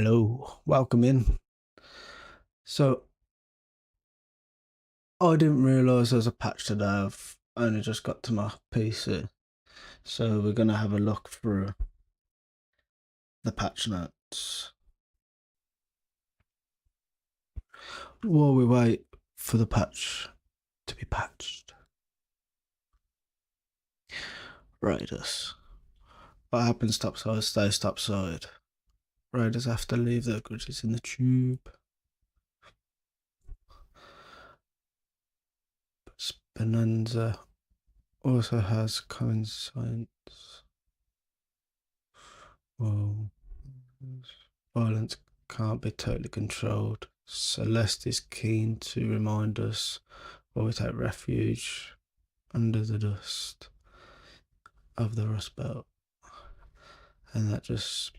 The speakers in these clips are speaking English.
Hello, welcome in. So, I didn't realise there's a patch today. I've only just got to my PC. So, we're going to have a look through the patch notes while we wait for the patch to be patched. Raiders. What happens topside stays topside. Raiders have to leave their goods in the tube. Bonanza also has coincidence. Whoa. Violence can't be totally controlled. Celeste is keen to remind us while we take refuge under the dust of the Rust Belt. And that just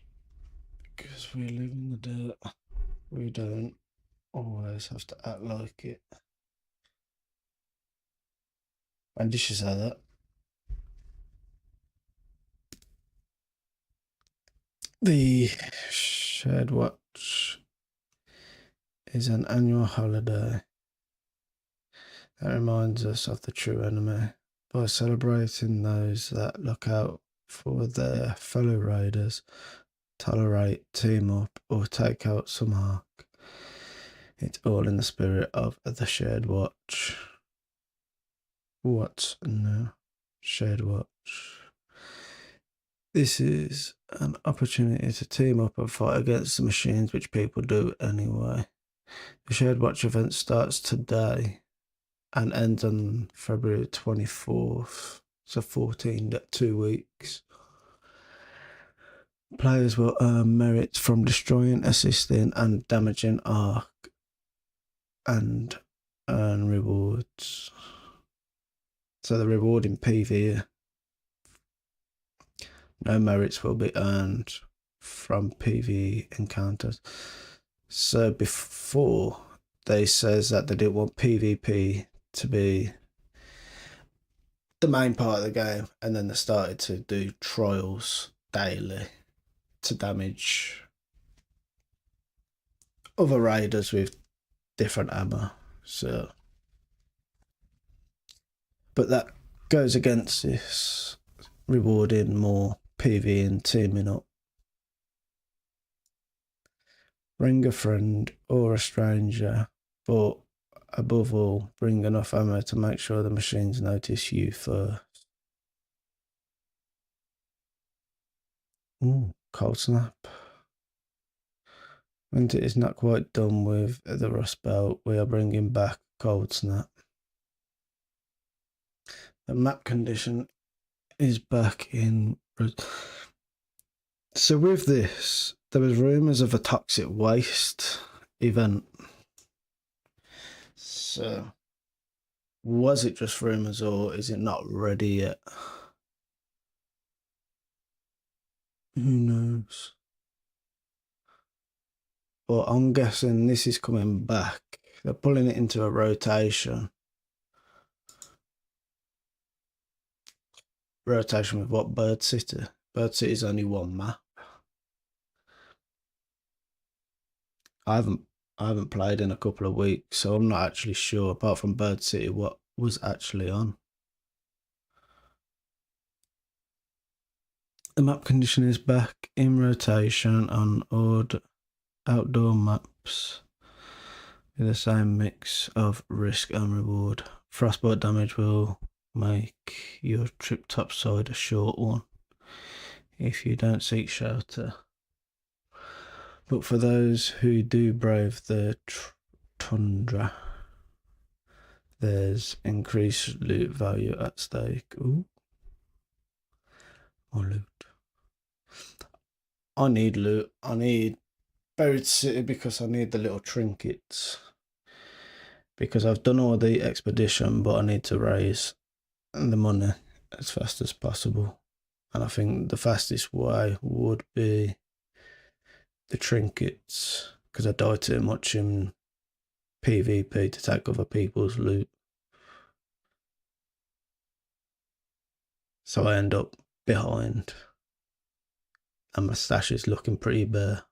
because we live in the dirt, we don't always have to act like it. When did she say that? The Shared Watch is an annual holiday that reminds us of the true enemy by celebrating those that look out for their fellow raiders, tolerate, team up, or take out some arc. It's all in the spirit of the Shared Watch. What's new? Shared Watch. This is an opportunity to team up and fight against the machines, which people do anyway. The Shared Watch event starts today and ends on February 24th, so 2 weeks. Players will earn merits from destroying, assisting, and damaging arc and earn rewards. So the reward in PvE. No merits will be earned from PvE encounters. So before, they says that they didn't want PvP to be the main part of the game, and then they started to do trials daily to damage other raiders with different ammo. So, but that goes against this rewarding more PvE and teaming up. Bring a friend or a stranger, but above all, bring enough ammo to make sure the machines notice you first. Ooh, cold snap. Winter is not quite done with the Rust Belt. We are bringing back cold snap. The map condition is back in. So with this, there was rumours of a toxic waste event. So was it just rumours or is it not ready yet? Who knows? But I'm guessing this is coming back. They're pulling it into a rotation. Rotation with what? Bird City? Bird City is only one map. I haven't played in a couple of weeks, so I'm not actually sure, apart from Bird City, what was actually on. The map condition is back in rotation on odd outdoor maps with the same mix of risk and reward. Frostbite damage will make your trip topside a short one if you don't seek shelter. But for those who do brave the tundra, there's increased loot value at stake. Ooh. More loot. I need loot. I need Buried City because I need the little trinkets. Because I've done all the expedition, but I need to raise the money as fast as possible. And I think the fastest way would be the trinkets, because I die too much in PvP to take other people's loot. So I end up behind and my stash is looking pretty bare.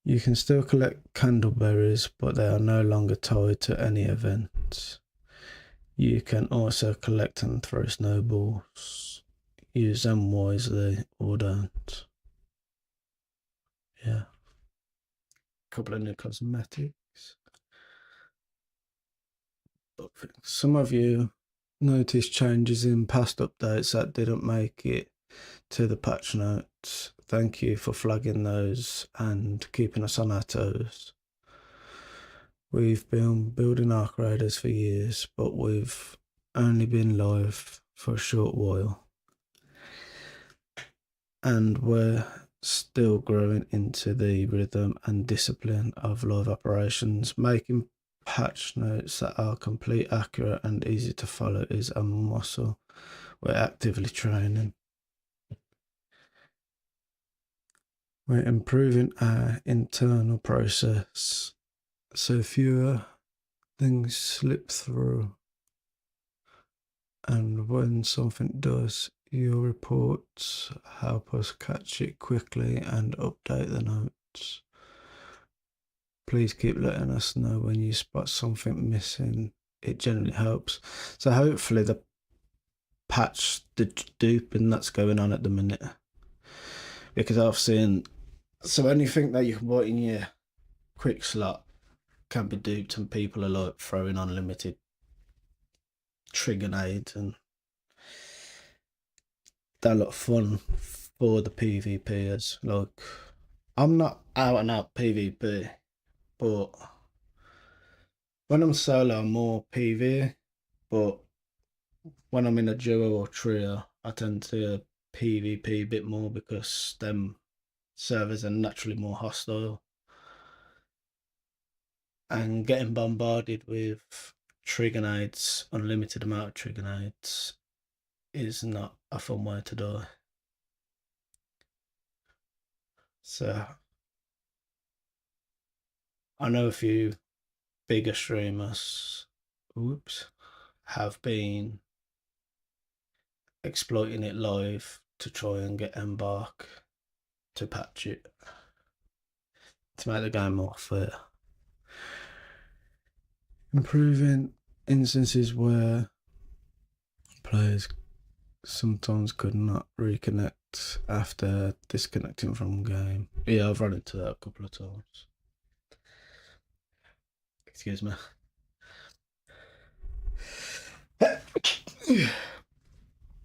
You can still collect candleberries, but they are no longer tied to any event. You can also collect and throw snowballs. Use them wisely or don't. Yeah. Couple of new cosmetics. Some of you noticed changes in past updates that didn't make it to the patch notes. Thank you for flagging those and keeping us on our toes. We've been building Arc Raiders for years, but we've only been live for a short while. And we're still growing into the rhythm and discipline of live operations. Making patch notes that are complete, accurate, and easy to follow is a muscle we're actively training. We're improving our internal process so fewer things slip through. And when something does, your reports help us catch it quickly and update the notes. Please keep letting us know when you spot something missing. It generally helps. So hopefully the patch, the duping that's going on at the minute, because I've seen, so anything that you can buy in your quick slot can be duped, and people are like throwing unlimited trigger nades, and that look fun for the PvPers. Like, I'm not out and out PvP, but when I'm solo, I'm more PvE. But when I'm in a duo or trio, I tend to PvP a bit more because them servers are naturally more hostile. And getting bombarded with trigger nades, unlimited amount of trigger nades, is not a fun way to die. So I know a few bigger streamers, have been exploiting it live to try and get Embark to patch it to make the game more fair. Improving instances where players sometimes could not reconnect after disconnecting from game. Yeah, I've run into that a couple of times. Excuse me.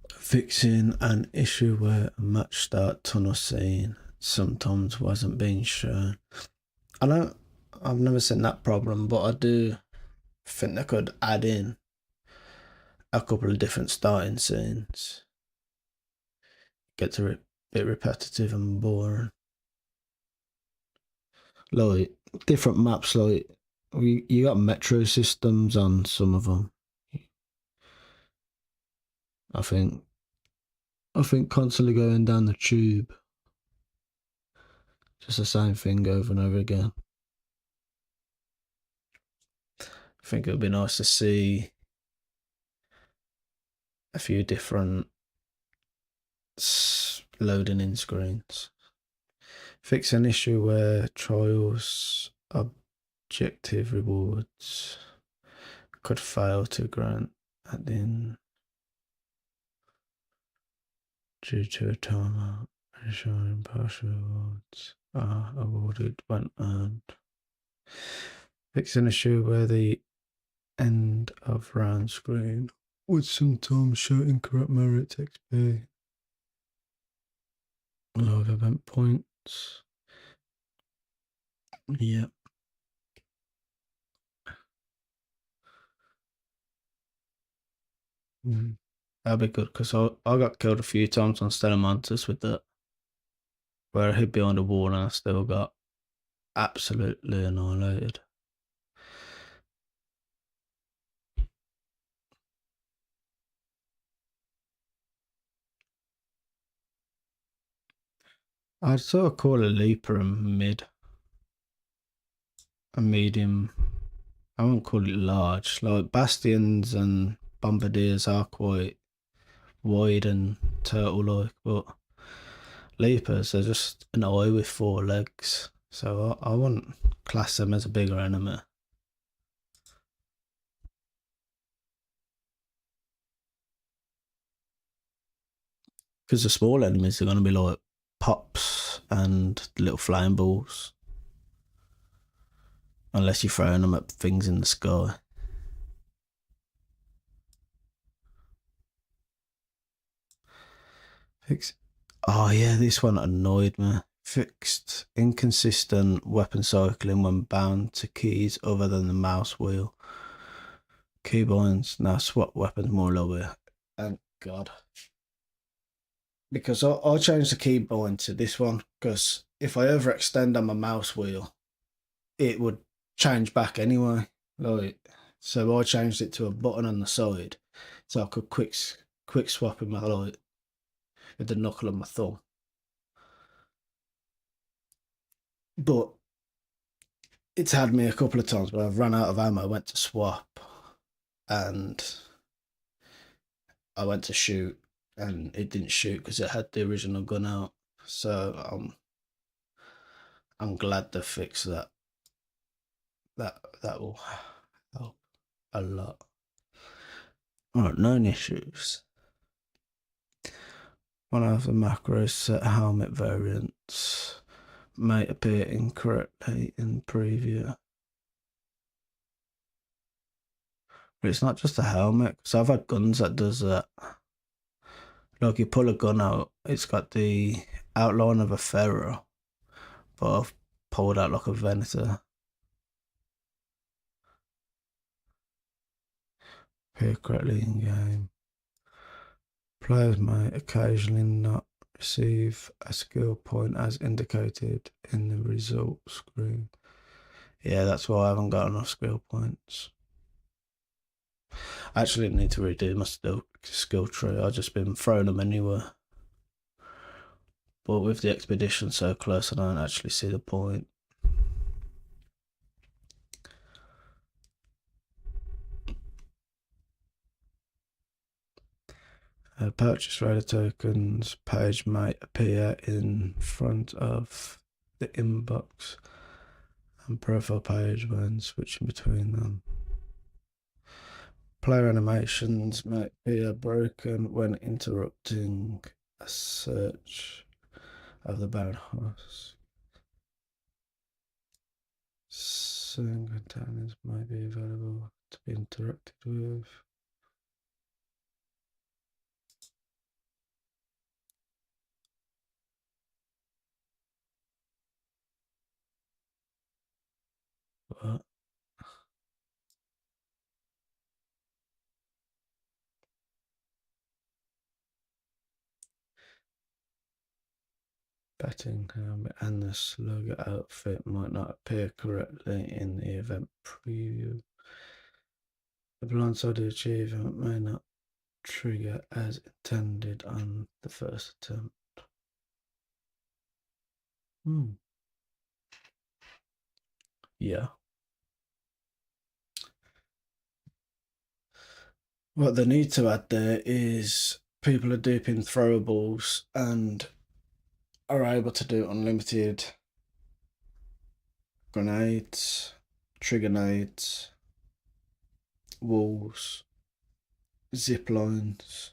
Fixing an issue where a match start tunnel scene sometimes wasn't being shown. I've never seen that problem, but I do think they could add in a couple of different starting scenes. Gets a bit repetitive and boring. Like different maps, like you got metro systems on some of them. I think constantly going down the tube, just the same thing over and over again. I think it would be nice to see a few different loading in screens. Fix an issue where trials objective rewards could fail to grant at the end due to a timeout, ensuring partial rewards are awarded when earned. Fix an issue where the end of round screen would sometimes show incorrect merit XP. Live event points. Yep. That'd be good because I got killed a few times on Stellamantis with that, where I hid behind a wall and I still got absolutely annihilated. I'd sort of call a leaper a medium. I won't call it large. Like bastions and bombardiers are quite wide and turtle-like, but leapers are just an eye with 4 legs. So I wouldn't class them as a bigger enemy. Because the small enemies are going to be like pops and little flame balls. Unless you're throwing them at things in the sky. Oh yeah, this one annoyed me. Fixed inconsistent weapon cycling when bound to keys other than the mouse wheel. Keybinds now swap weapons more lower. Thank God. Because I changed the keybind to this one because if I overextend on my mouse wheel, it would change back anyway. Like, so I changed it to a button on the side, so I could quick swap in my like with the knuckle of my thumb. But it's had me a couple of times where I've run out of ammo, went to swap, and I went to shoot, and it didn't shoot because it had the original gun out. So I'm glad they fixed that. That will help a lot. Alright, known issues. One of the macros set helmet variants may appear incorrectly in preview. But it's not just a helmet, because I've had guns that does that. Like you pull a gun out, it's got the outline of a ferro, but I've pulled out like a Venator. Appear correctly in game. Players may occasionally not receive a skill point as indicated in the results screen. Yeah, that's why I haven't got enough skill points. I actually need to redo my skill tree. I've just been throwing them anywhere. But with the expedition so close, I don't actually see the point. Purchase radar tokens page might appear in front of the inbox and profile page when switching between them. Player animations might appear broken when interrupting a search of the Baron Horse. Certain containers might be available to be interacted with. What? Batting helmet and the slugger outfit might not appear correctly in the event preview. The blindside achievement may not trigger as intended on the first attempt. Yeah. What they need to add there is people are duping throwables and are able to do unlimited grenades, trigger nades, walls, zip lines,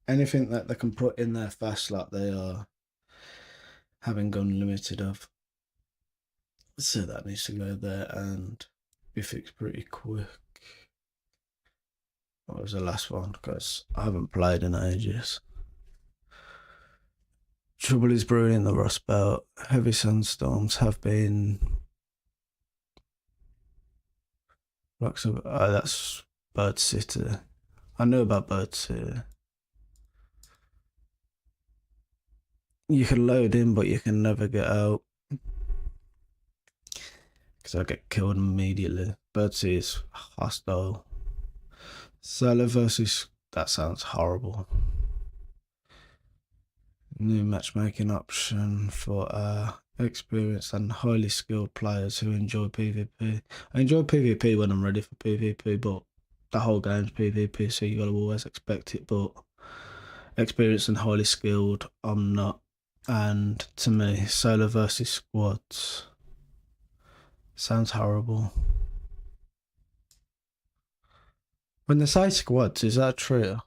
anything that they can put in there fast like they are having gun limited of. So that needs to go there and be fixed pretty quick. What was the last one? Because I haven't played in ages. Trouble is brewing in the Rust Belt. Heavy sandstorms have been. That's Bird City. I knew about Bird City. You can load in, but you can never get out. Because I get killed immediately. Bird City is hostile. Solo versus. That sounds horrible. New matchmaking option for experienced and highly skilled players who enjoy PvP. I enjoy PvP when I'm ready for PvP, but the whole game's PvP, so you gotta always expect it. But experienced and highly skilled, I'm not. And to me, solo versus squads Sounds horrible. When they say squads, is that true?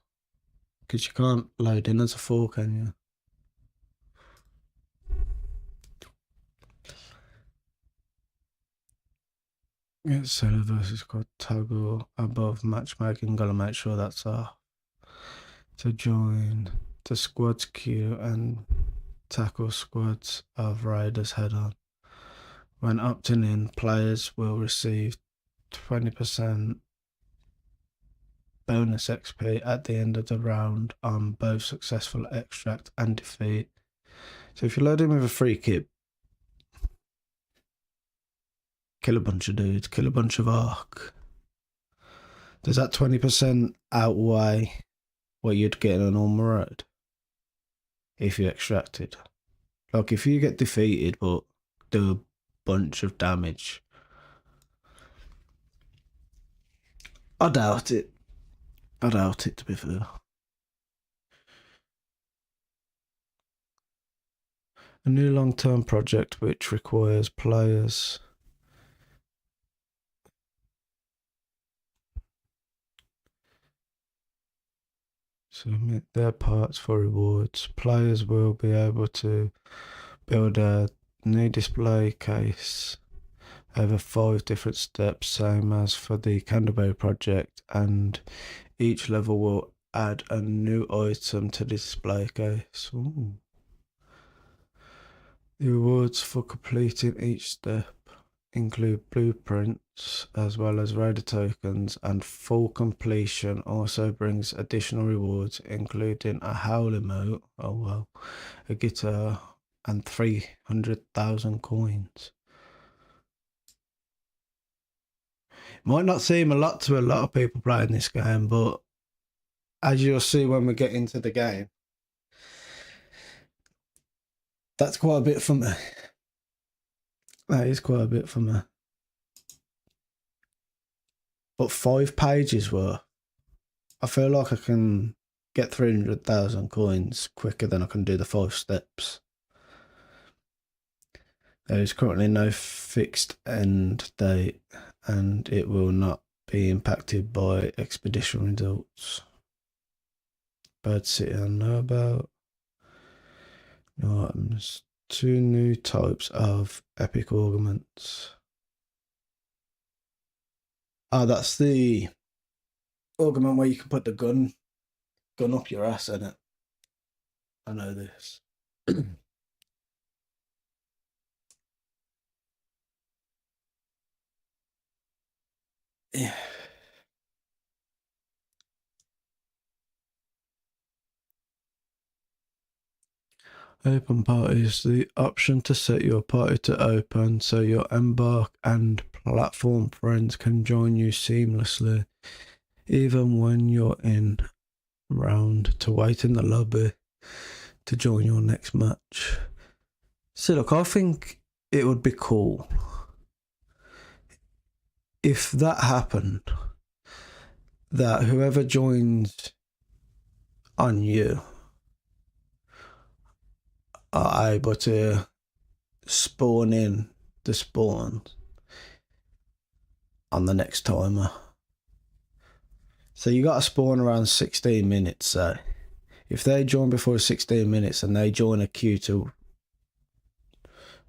Because you can't load in as a 4, can you? Yeah, solo versus squad toggle above matchmaking. Gotta make sure that's off. To join the squads queue and tackle squads of raiders head on. When opting in, players will receive 20% bonus XP at the end of the round on both successful extract and defeat. So if you're loading with a free kit, kill a bunch of dudes, kill a bunch of arc. Does that 20% outweigh what you'd get in a normal raid if you extracted? Like if you get defeated but do a bunch of damage, I doubt it. I doubt it, to be fair. A new long-term project which requires players submit their parts for rewards. Players will be able to build a new display case over 5 different steps, same as for the Canterbury project, and each level will add a new item to the display case. Ooh. The rewards for completing each step include blueprints as well as raider tokens, and full completion also brings additional rewards including a howl emote, oh well, a guitar, and 300,000 coins. Might not seem a lot to a lot of people playing this game, but as you'll see when we get into the game, that's quite a bit for me. That is quite a bit for me. But 5 pages worth, I feel like I can get 300,000 coins quicker than I can do the 5 steps. There is currently no fixed end date, and it will not be impacted by expedition results. Bird City I know about. New items. 2 new types of epic augments. Oh, that's the augment where you can put the gun up your ass in it. I know this. Yeah. Open parties, the option to set your party to open so your embark and platform friends can join you seamlessly, even when you're in round, to wait in the lobby to join your next match. So look, I think it would be cool if that happened, that whoever joins on you are able to spawn in the spawns on the next timer. So you got to spawn around 16 minutes, so if they join before 16 minutes and they join a queue to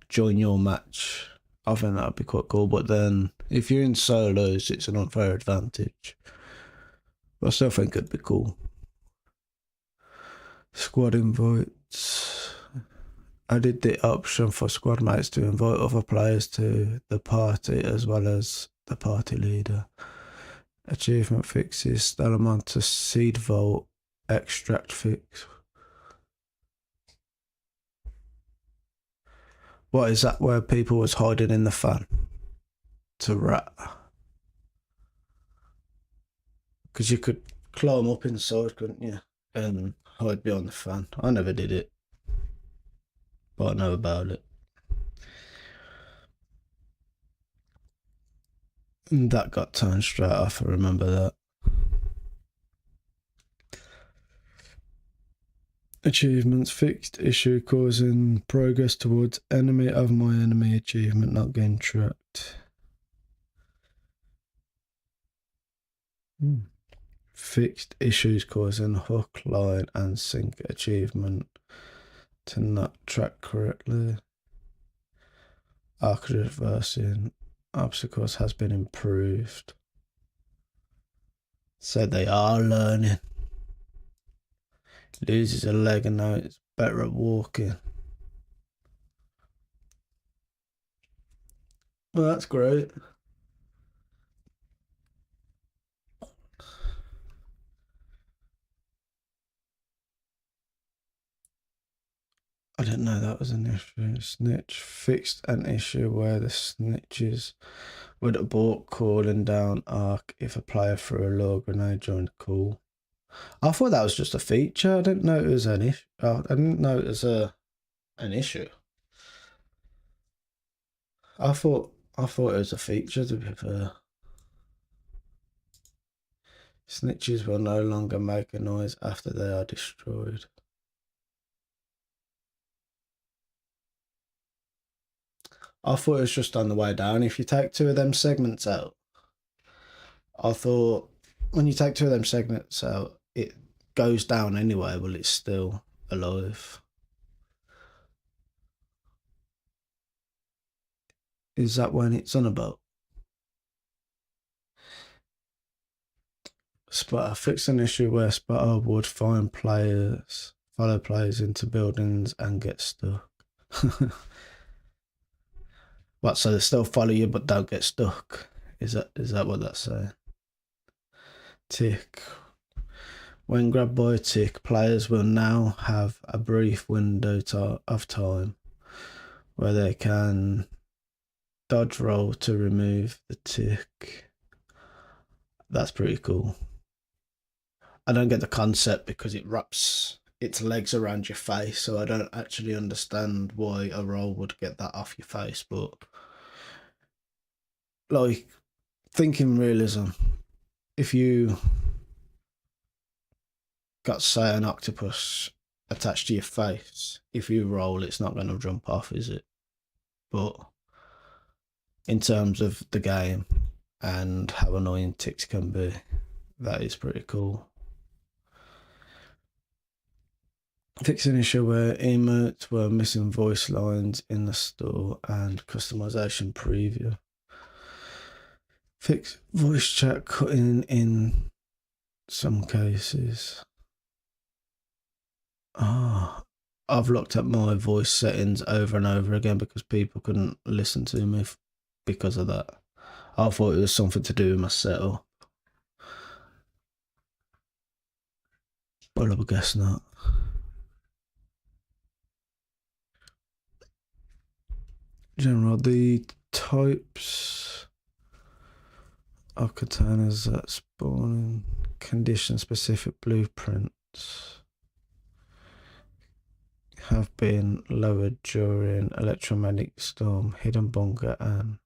join your match, I think that would be quite cool. But then if you're in solos, it's an unfair advantage. But I still think it'd be cool. Squad invites. Added the option for squad mates to invite other players to the party as well as the party leader. Achievement fixes. Salamanca Seed Vault extract fix. What is that, where people was hiding in the fan to rat? Because you could climb up inside, couldn't you? And hide behind the fan. I never did it, but I know about it. And that got turned straight off, I remember that. Achievements fixed. Issue causing progress towards enemy of my enemy achievement not getting tracked. Fixed issues causing hook, line, and sink achievement to not track correctly. Arc reversing obstacles has been improved. So they are learning. Loses a leg and now it's better at walking. Well, that's great. I didn't know that was an issue. Snitch fixed an issue where the snitches would abort calling down arc if a player threw a low grenade during the call. I thought that was just a feature. I didn't know it was an issue. I didn't know it was an issue. I thought it was a feature, to be fair. Snitches will no longer make a noise after they are destroyed. I thought it was just on the way down. If you take two of them segments out, I thought when you take two of them segments out, it goes down anyway, but it's still alive. Is that when it's on about? Spotter fixed an issue where Spotter would follow players into buildings and get stuck. What, so they still follow you but don't get stuck? Is that what that's saying? Tick. When grabbed by a tick, players will now have a brief window of time where they can dodge roll to remove the tick. That's pretty cool. I don't get the concept because it wraps its legs around your face, so I don't actually understand why a roll would get that off your face. But like, thinking realism, if you got, say, an octopus attached to your face, if you roll, it's not going to jump off, is it? But in terms of the game and how annoying ticks can be, that is pretty cool. Fix an issue where emotes were missing voice lines in the store and customization preview. Fix voice chat cutting in some cases. I've looked at my voice settings over and over again because people couldn't listen to me because of that. I thought it was something to do with my setup, but I would guess not. General, the types of containers that spawn in condition-specific blueprints have been lowered during electromagnetic storm, hidden bunker, and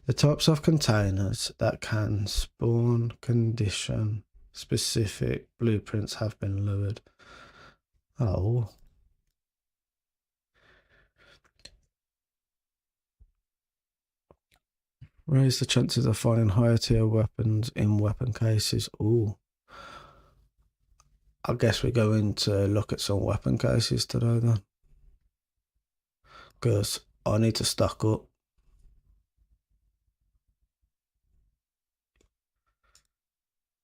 the types of containers that can spawn condition-specific blueprints have been lowered. Oh. Raise the chances of finding higher tier weapons in weapon cases. Ooh. I guess we're going to look at some weapon cases today then. Because I need to stock up.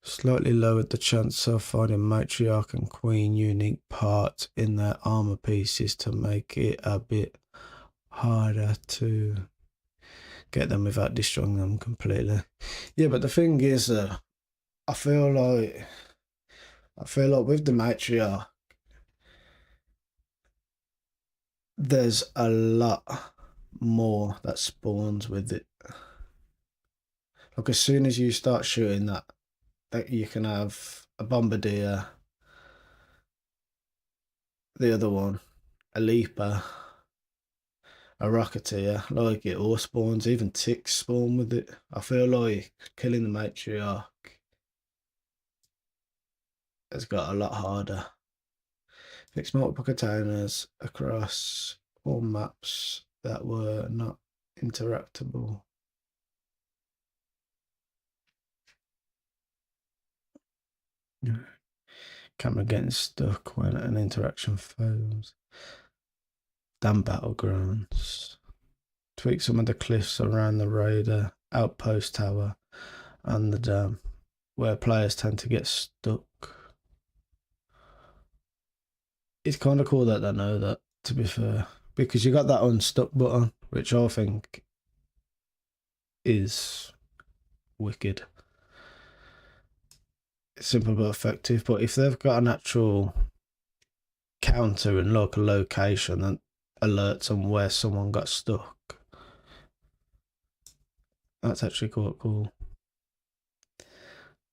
Slightly lowered the chance of finding matriarch and queen unique parts in their armor pieces to make it a bit harder to get them without destroying them completely. Yeah, but the thing is, I feel like with the matriarch, there's a lot more that spawns with it. Like, as soon as you start shooting that you can have a bombardier, the other one, a leaper, a rocketeer, like, it all spawns. Even ticks spawn with it. I feel like killing the matriarch has got a lot harder. Fix multiple containers across all maps that were not interactable. Camera getting stuck when an interaction fails. Damn battlegrounds. Tweak some of the cliffs around the raider outpost tower and the dam, where players tend to get stuck. It's kind of cool that they know that, to be fair, because you got that unstuck button, which I think is wicked. It's simple but effective, but if they've got an actual counter and like a location that alerts on where someone got stuck, that's actually quite cool.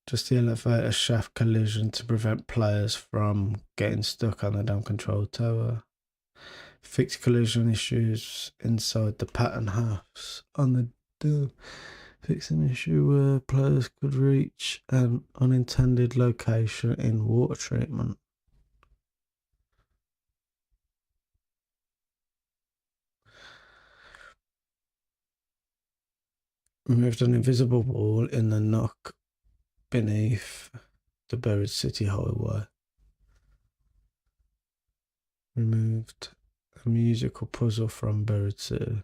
Just the elevator shaft collision to prevent players from getting stuck on the damn control tower. Fix collision issues inside the pattern halves on the door. Fix an issue where players could reach an unintended location in water treatment. Removed an invisible wall in the nook beneath the buried city highway. Removed a musical puzzle from buried city.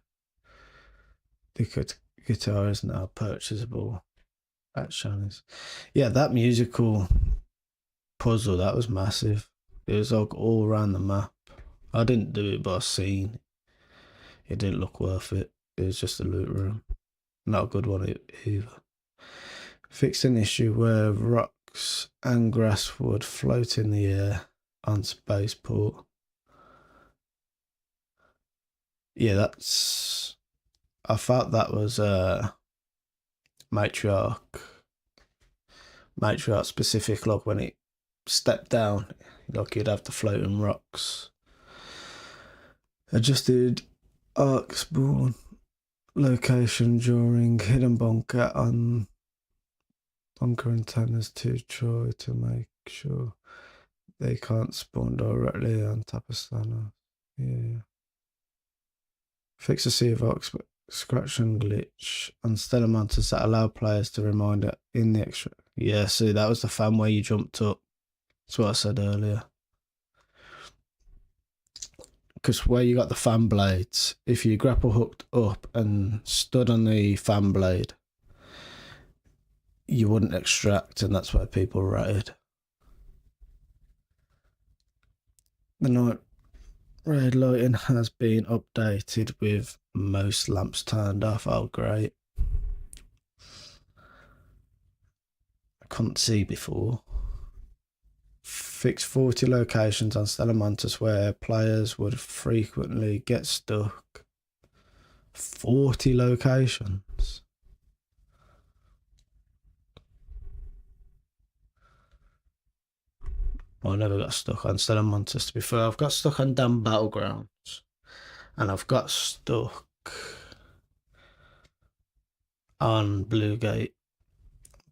The guitar is now purchasable at Shannon's. Yeah, that musical puzzle, that was massive. It was like all around the map. I didn't do it, but I seen it didn't look worth it. It was just a loot room. Not a good one either. Fixed an issue where rocks and grass would float in the air on spaceport. Yeah, that's. I felt that was matriarch specific. Like when it stepped down, like you'd have the floating rocks. Adjusted arc spawn location during hidden bunker on bunker antennas to try to make sure they can't spawn directly on top of Thanos. Yeah. Fix a sea of arc scratching glitch on stellar monsters that allow players to remind it in the extra. Yeah, see, that was the fan where you jumped up. That's what I said earlier. Because where you got the fan blades, if you grapple hooked up and stood on the fan blade, you wouldn't extract, and that's why people ratted. The night raid lighting has been updated with most lamps turned off. Oh, great. I couldn't see before. Fix 40 locations on Stellar Montes where players would frequently get stuck. 40 locations. I never got stuck on Stellar Montes, to be fair. I've got stuck on damn Battlegrounds. And I've got stuck on Blue Gate.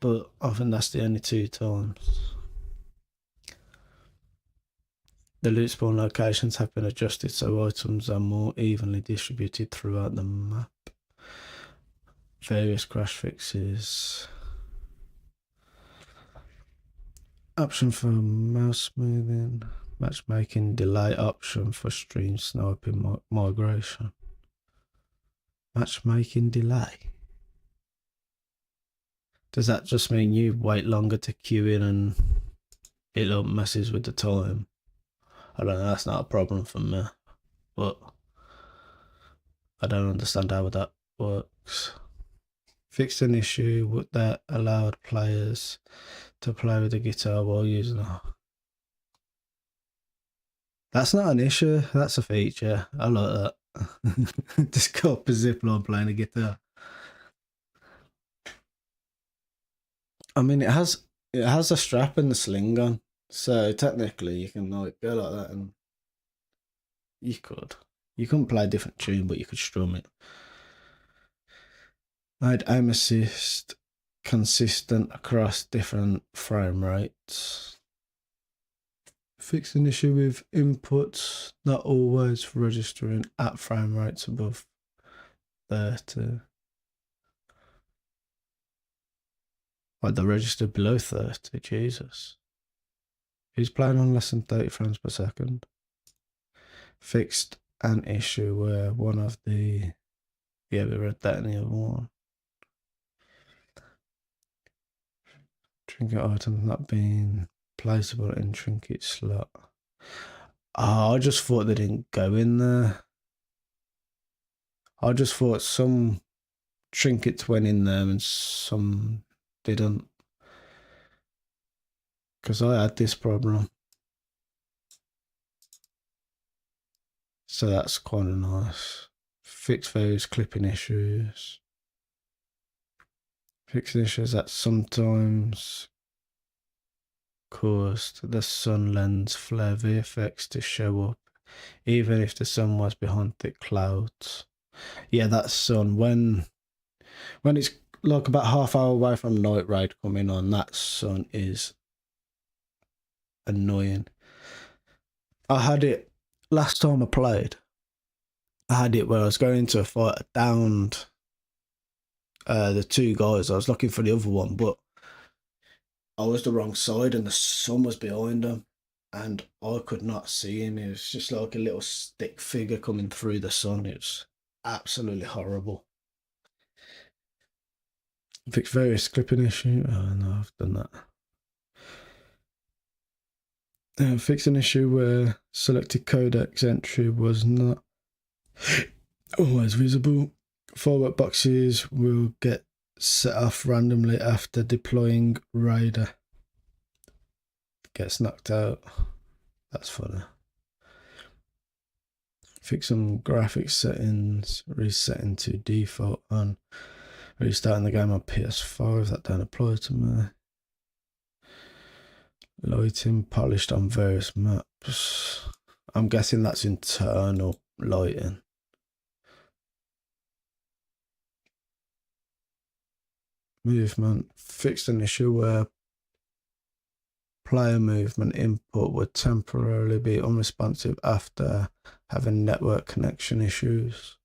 But I think that's the only 2 times. The loot spawn locations have been adjusted so items are more evenly distributed throughout the map. Various crash fixes. Option for mouse smoothing. Matchmaking delay option for stream sniping migration. Matchmaking delay. Does that just mean you wait longer to queue in and it messes with the time? I don't know, that's not a problem for me, but I don't understand how that works. Fixed an issue that allowed players to play with the guitar while using it. That's not an issue, that's a feature. I like that. Just go up a zipline playing a guitar. I mean, it has a strap and the sling on, so technically you can like go like that, and you couldn't play a different tune, but you could strum it. Made aim assist consistent across different frame rates. Fixed an issue with inputs not always registering at frame rates above 30. Like, they're registered below 30, Jesus. Who's playing on less than 30 frames per second? Fixed an issue where one of the... Yeah, we read that in the other one. Trinket items not being placeable in trinket slot. Oh, I just thought they didn't go in there. I just thought some trinkets went in there and some didn't. Because I had this problem. So that's kind of nice. Fix those clipping issues. Fix issues that sometimes caused the sun lens flare VFX to show up, even if the sun was behind thick clouds. Yeah, that sun, when it's like about half hour away from night raid coming on, that sun is annoying. I had it last time I played. I had it where I was going into a fight, I downed the two guys. I was looking for the other one, but I was the wrong side and the sun was behind them and I could not see him. It was just like a little stick figure coming through the sun. It was absolutely horrible. Fix various clipping issue. Oh no, I've done that. Fix an issue where selected codex entry was not always visible. Forward boxes will get set off randomly after deploying Raider. Gets knocked out. That's funny. Fix some graphics settings, resetting to default on, restarting the game on PS5, that don't apply to me. Lighting polished on various maps. I'm guessing that's internal lighting. Movement. Fixed an issue where player movement input would temporarily be unresponsive after having network connection issues.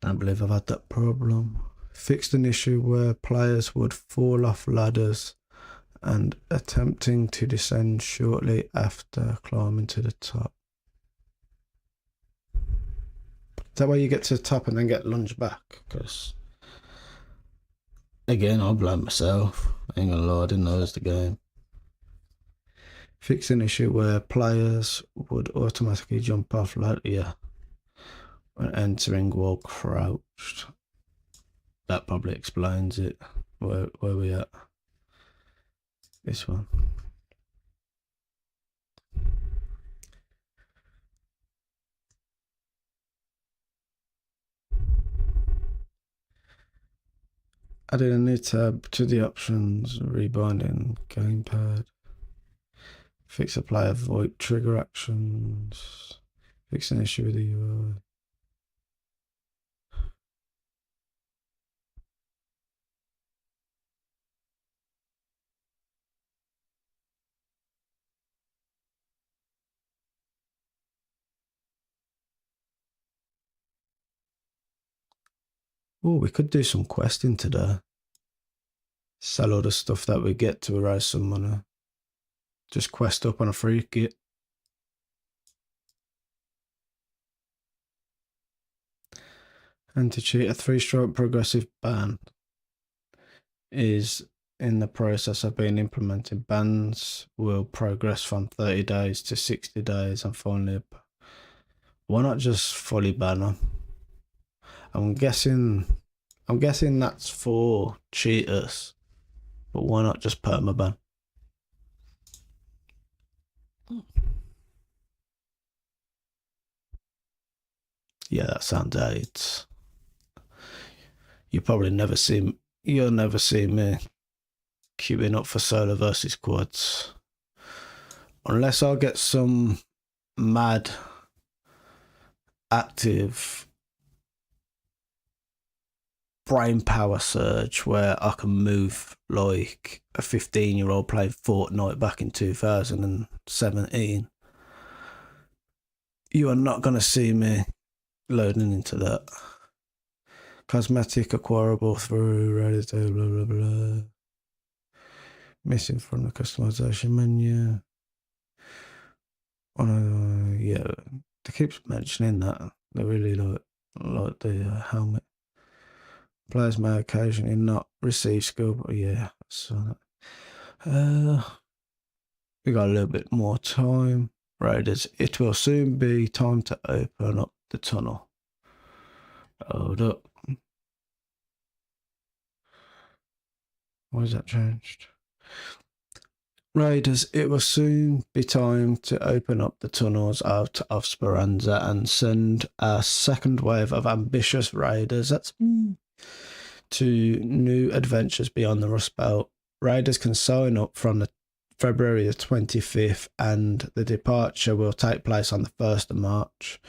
I believe I've had that problem. Fixed an issue where players would fall off ladders and attempting to descend shortly after climbing to the top. Is that why you get to the top and then get lunged back? Because again, I'll blame myself. I ain't gonna lie, I didn't know it was the game. Fix an issue where players would automatically jump off ladder when entering while crouched. That probably explains it. Where we at? This one. Adding a new tab to the options, rebinding gamepad. Fix a player VoIP trigger actions. Fix an issue with the UI. Oh, we could do some questing today. Sell all the stuff that we get to raise some money. Just quest up on a free kit. And to cheat, a 3-stroke progressive ban is in the process of being implemented. Bans will progress from 30 days to 60 days and finally, why not just fully ban them? I'm guessing that's for cheaters, but why not just permaban? Yeah, that sounds right. You'll never see me queuing up for solo versus quads. Unless I get some mad active brain power surge where I can move like a 15-year-old played Fortnite back in 2017. You are not going to see me loading into that. Cosmetic acquirable through Reddit, blah blah blah. Missing from the customization menu. Yeah, they keep mentioning that. They really like the helmet. Players may occasionally not receive skill, but yeah, so we got a little bit more time. Raiders, it will soon be time to open up the tunnel. Hold up. Why has that changed? Raiders, it will soon be time to open up the tunnels out of Speranza and send a second wave of ambitious raiders to new adventures beyond the Rust Belt. Raiders can sign up from the February the 25th, and the departure will take place on the 1st of March.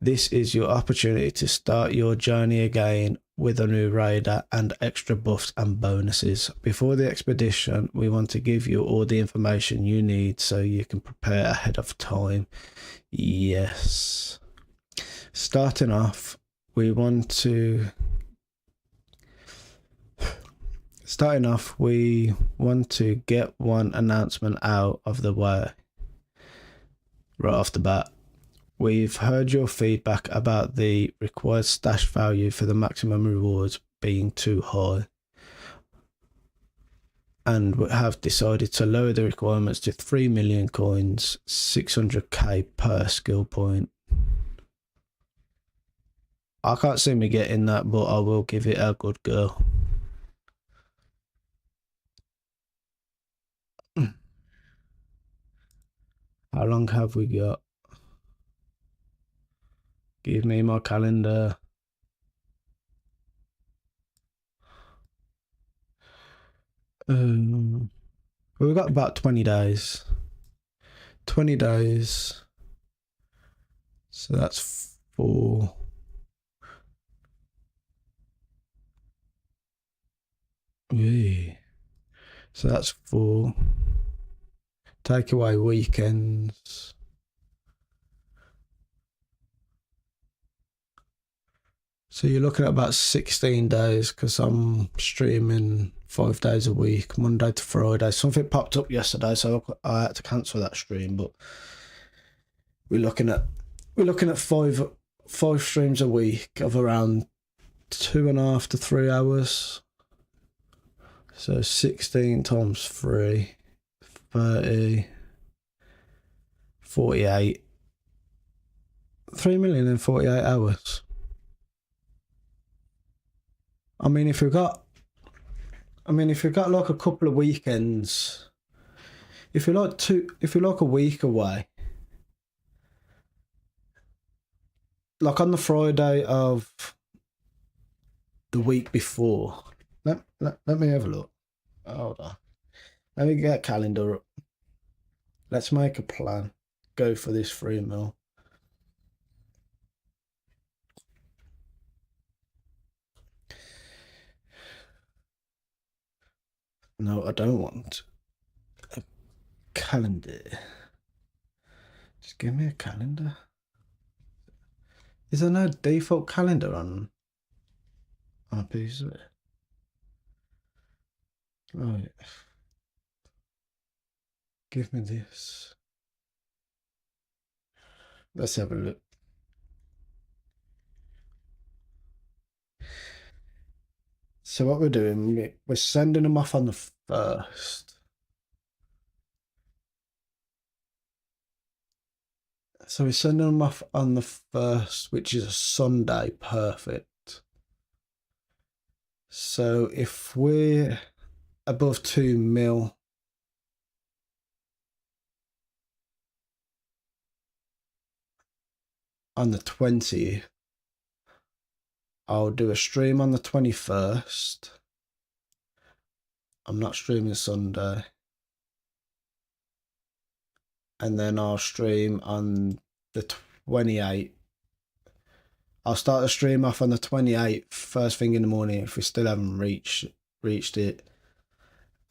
This is your opportunity to start your journey again with a new raider and extra buffs and bonuses. Before the expedition, we want to give you all the information you need so you can prepare ahead of time. Yes. Starting off, we want to get one announcement out of the way right off the bat. We've heard your feedback about the required stash value for the maximum rewards being too high, and we have decided to lower the requirements to 3 million coins, 600k per skill point. I can't see me getting that, but I will give it a good go. How long have we got? Give me my calendar. We've got about 20 days. 20 days. So that's 4. Yeah. So that's 4. Take away weekends. So you're looking at about 16 days because I'm streaming 5 days a week, Monday to Friday. Something popped up yesterday, so I had to cancel that stream. But we're looking at five streams a week of around 2.5 to 3 hours. So 16 times 3, 30, 48. 3 million in 48 hours. I mean, if we've got like a couple of weekends, if you're like a week away, like on the Friday of the week before, let me have a look. Hold on. Let me get a calendar up. Let's make a plan. Go for this 3 mil. No, I don't want a calendar. Just give me a calendar. Is there no default calendar on a piece of it? Right. Give me this. Let's have a look. So what we're doing, we're sending them off on the 1st. So we're sending them off on the 1st, which is a Sunday. Perfect. So if we're above 2 mil, on the 20th, I'll do a stream on the 21st. I'm not streaming Sunday. And then I'll stream on the 28th. I'll start the stream off on the 28th, first thing in the morning if we still haven't reached it.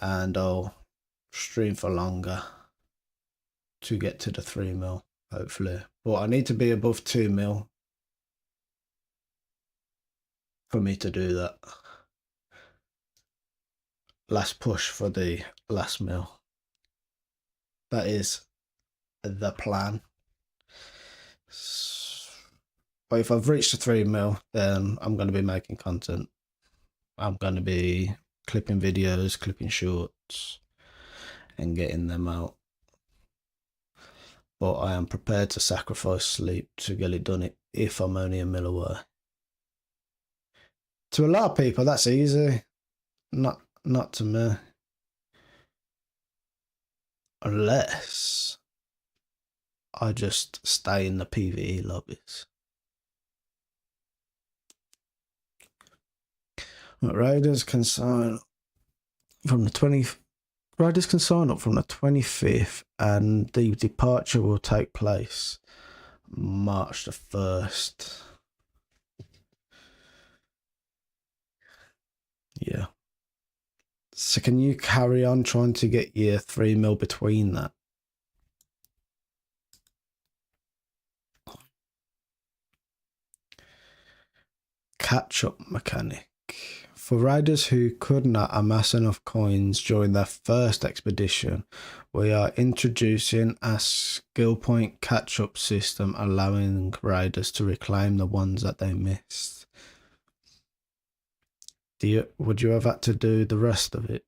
And I'll stream for longer to get to the 3 mil, hopefully. But I need to be above 2 mil for me to do that. last push for the last mill. That is the plan. But if I've reached the 3 mil, then I'm going to be making content. I'm going to be clipping videos, clipping shorts, and getting them out. But I am prepared to sacrifice sleep to get it done if I'm only a mil away. To a lot of people, that's easy. Not to me. Unless I just stay in the PvE lobbies. Riders can sign from the 20th. Riders can sign up from the 25th, and the departure will take place March the 1st. Yeah. So can you carry on trying to get your 3 mil between that? Catch-up mechanic. For riders who could not amass enough coins during their first expedition, we are introducing a skill point catch-up system, allowing riders to reclaim the ones that they missed. Would you have had to do the rest of it?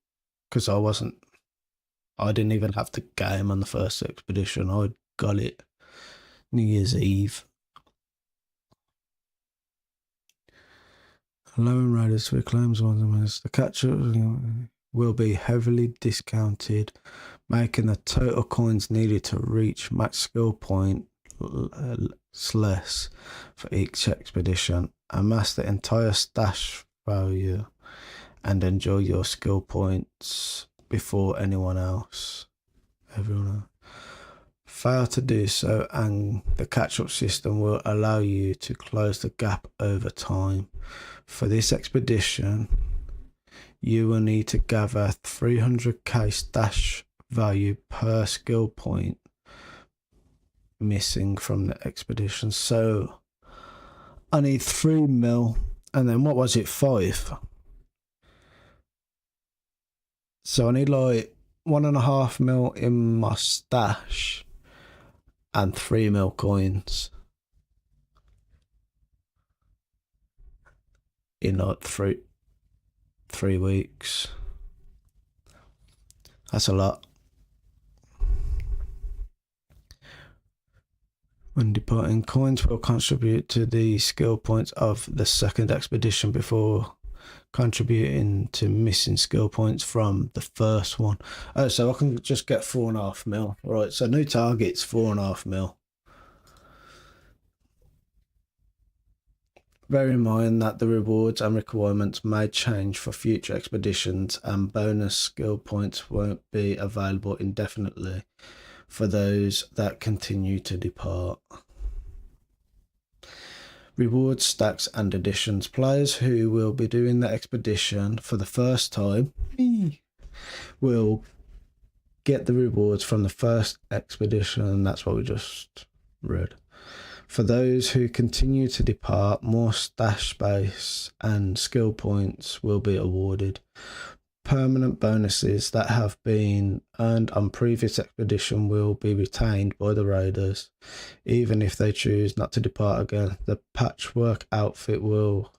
Because I didn't even have the game on the first expedition. I got it New Year's Eve. Allowing riders to reclaim ones. The catch-up will be heavily discounted, making the total coins needed to reach max skill point less for each expedition. Amass the entire stash value and enjoy your skill points before everyone else. Fail to do so, and the catch-up system will allow you to close the gap over time. For this expedition, you will need to gather 300k stash value per skill point missing from the expedition. So I need 3 mil, and then what was it, 5? So I need like 1.5 mil in my stash and 3 mil coins in like 3 weeks. That's a lot. When departing, coins will contribute to the skill points of the second expedition before contributing to missing skill points from the first one. Oh, so I can just get 4.5 mil. Right, so new target's 4.5 mil. Bear in mind that the rewards and requirements may change for future expeditions, and bonus skill points won't be available indefinitely for those that continue to depart. Reward stacks and additions. Players who will be doing the expedition for the first time will get the rewards from the first expedition, and that's what we just read. For those who continue to depart, more stash space and skill points will be awarded. Permanent bonuses that have been earned on previous expedition will be retained by the raiders, even if they choose not to depart again. The patchwork outfit will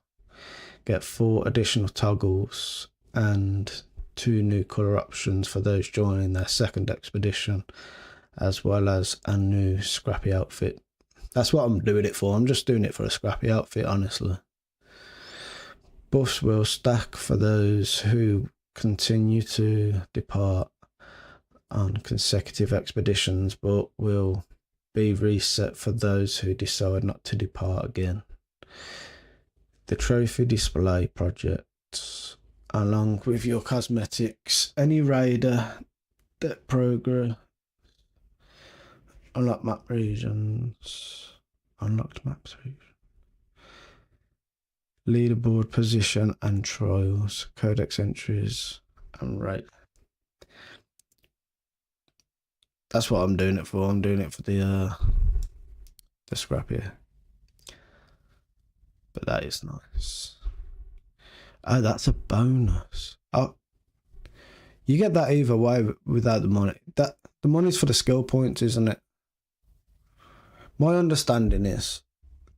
get 4 additional toggles and 2 new colour options for those joining their second expedition, as well as a new scrappy outfit. That's what I'm doing it for. I'm just doing it for a scrappy outfit, honestly. Buffs will stack for those who continue to depart on consecutive expeditions, but will be reset for those who decide not to depart again. The trophy display project, along with your cosmetics, any raider that progress, unlock map regions, unlocked maps region, leaderboard position and trials, codex entries, and rate. That's what I'm doing it for. I'm doing it for the scrap here. But that is nice. Oh, that's a bonus. Oh, You get that either way without the money. That the money's for the skill points, isn't it? My understanding is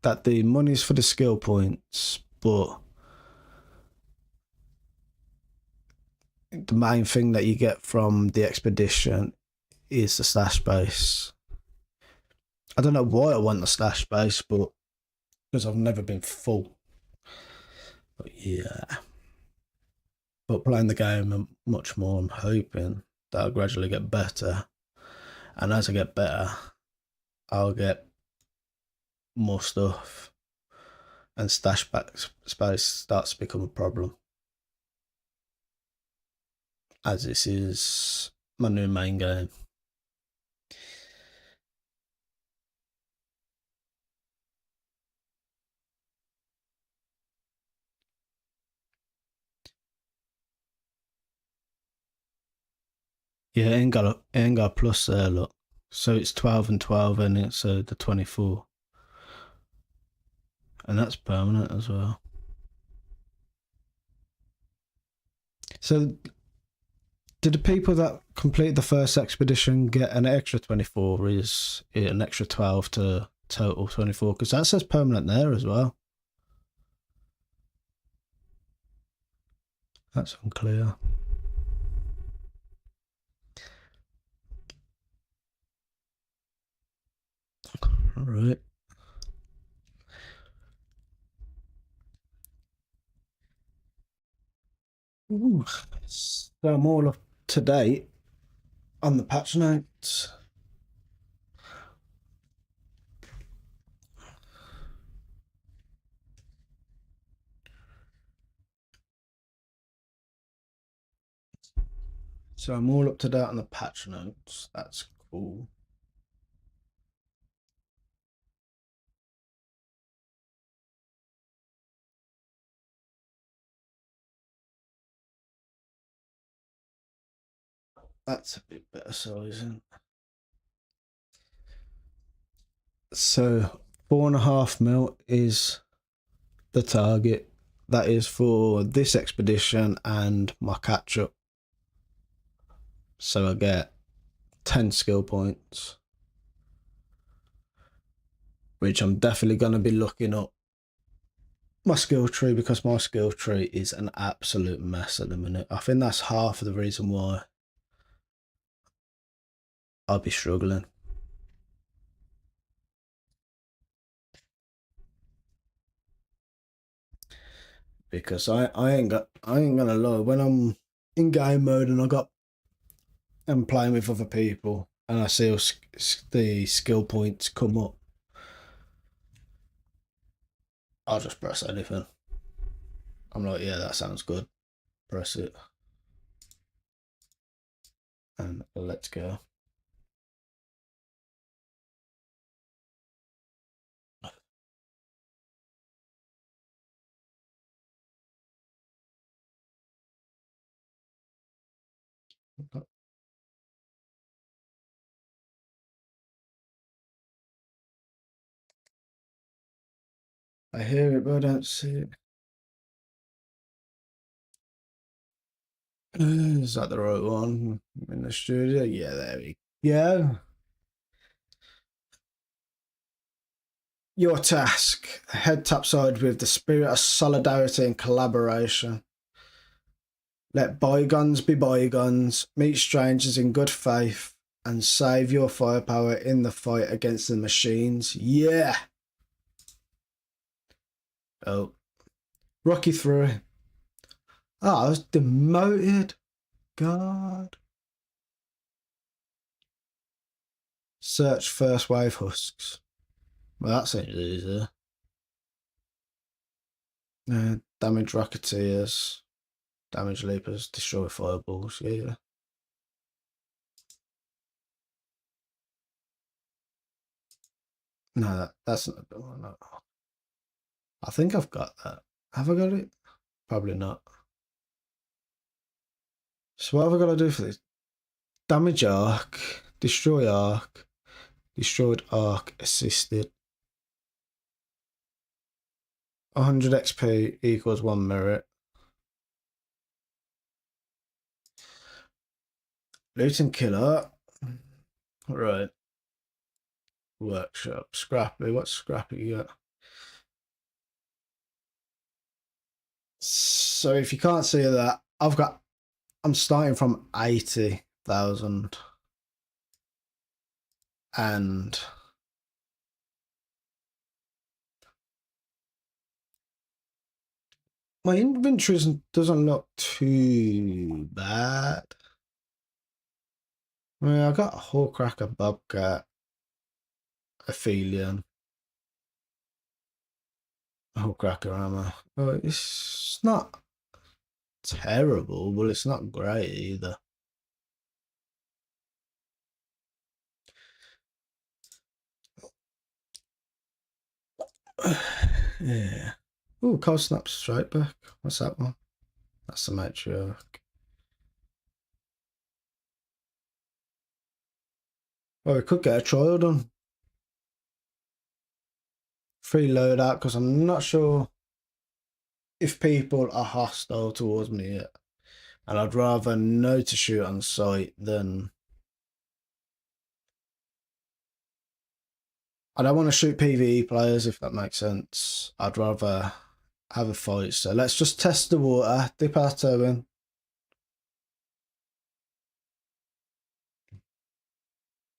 that the money's for the skill points, but the main thing that you get from the expedition is the stash base. I don't know why I want the stash base, but because I've never been full. But yeah. But playing the game much more, I'm hoping that I'll gradually get better. And as I get better, I'll get more stuff. And stash space starts to become a problem. As this is my new main game. Yeah, it ain't got a plus there, look. So it's 12 and 12, and it's the 24. And that's permanent as well. So, did the people that complete the first expedition get an extra 24, or is it an extra 12 to total 24? Because that says permanent there as well. That's unclear. All right. Ooh. So I'm all up to date on the patch notes. So I'm all up to date on the patch notes. That's cool. That's a bit better sizing. So 4.5 mil is the target. That is for this expedition and my catch up. So I get 10 skill points, which I'm definitely going to be looking up my skill tree, because my skill tree is an absolute mess at the minute. I think that's half of the reason why I'll be struggling. Because I ain't gonna lie, when I'm in game mode and I'm playing with other people and I see the skill points come up, I'll just press anything. I'm like, yeah, that sounds good. Press it. And let's go. I hear it, but I don't see it. Is that the right one? In the studio? Yeah, there we go. Your task. Head topside with the spirit of solidarity and collaboration. Let bygones be bygones, meet strangers in good faith, and save your firepower in the fight against the machines. Yeah! Oh. Rocky through it. Oh, I was demoted. God. Search first wave husks. Well, that seems easier. Damage rocketeers. Damage leapers. Destroy fireballs. Yeah. No, that's not the one. No. I think I've got that. Have I got it? Probably not. So what have I got to do for this? Damage arc, destroy arc, destroyed arc assisted. 100 XP equals 1 merit. Looting killer. Right. Workshop. Scrappy. What's Scrappy you got? So if you can't see that, I'm starting from 80,000. And my inventory doesn't look too bad. I mean, I got a Hawkcracker, Bobcat, Aphelion, Hawkcracker ammo. Oh, it's not terrible, but it's not great either. Yeah. Oh, Cold Snap Strike Back. What's that one? That's the matriarch. Well, we could get a trial done. Free loadout, because I'm not sure if people are hostile towards me yet. And I'd rather know to shoot on sight than... I don't want to shoot PvE players, if that makes sense. I'd rather have a fight. So let's just test the water, dip our toe in.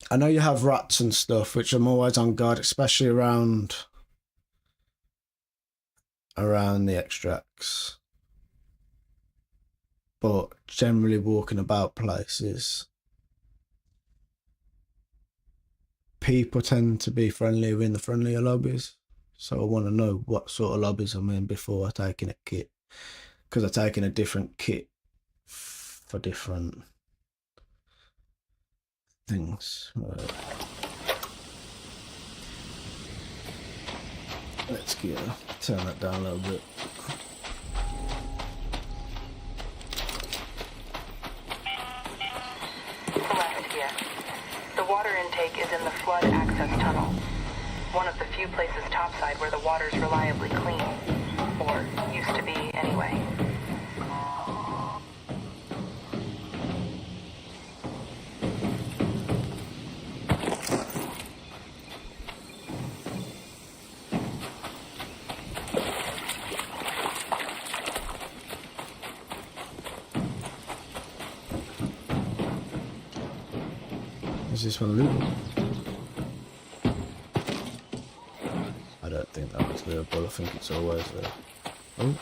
I know you have rats and stuff, which I'm always on guard, especially around the extracts. But generally walking about places, people tend to be friendlier in the friendlier lobbies. So I want to know what sort of lobbies I'm in before taking a kit. Because I'm taking a different kit for different things. Let's turn that down a little bit. The water intake is in the flood access tunnel, one of the few places topside where the water's reliably clean, or used to be anyway. Is this one lootable? I don't think that was lootable. I think it's always there. Oh.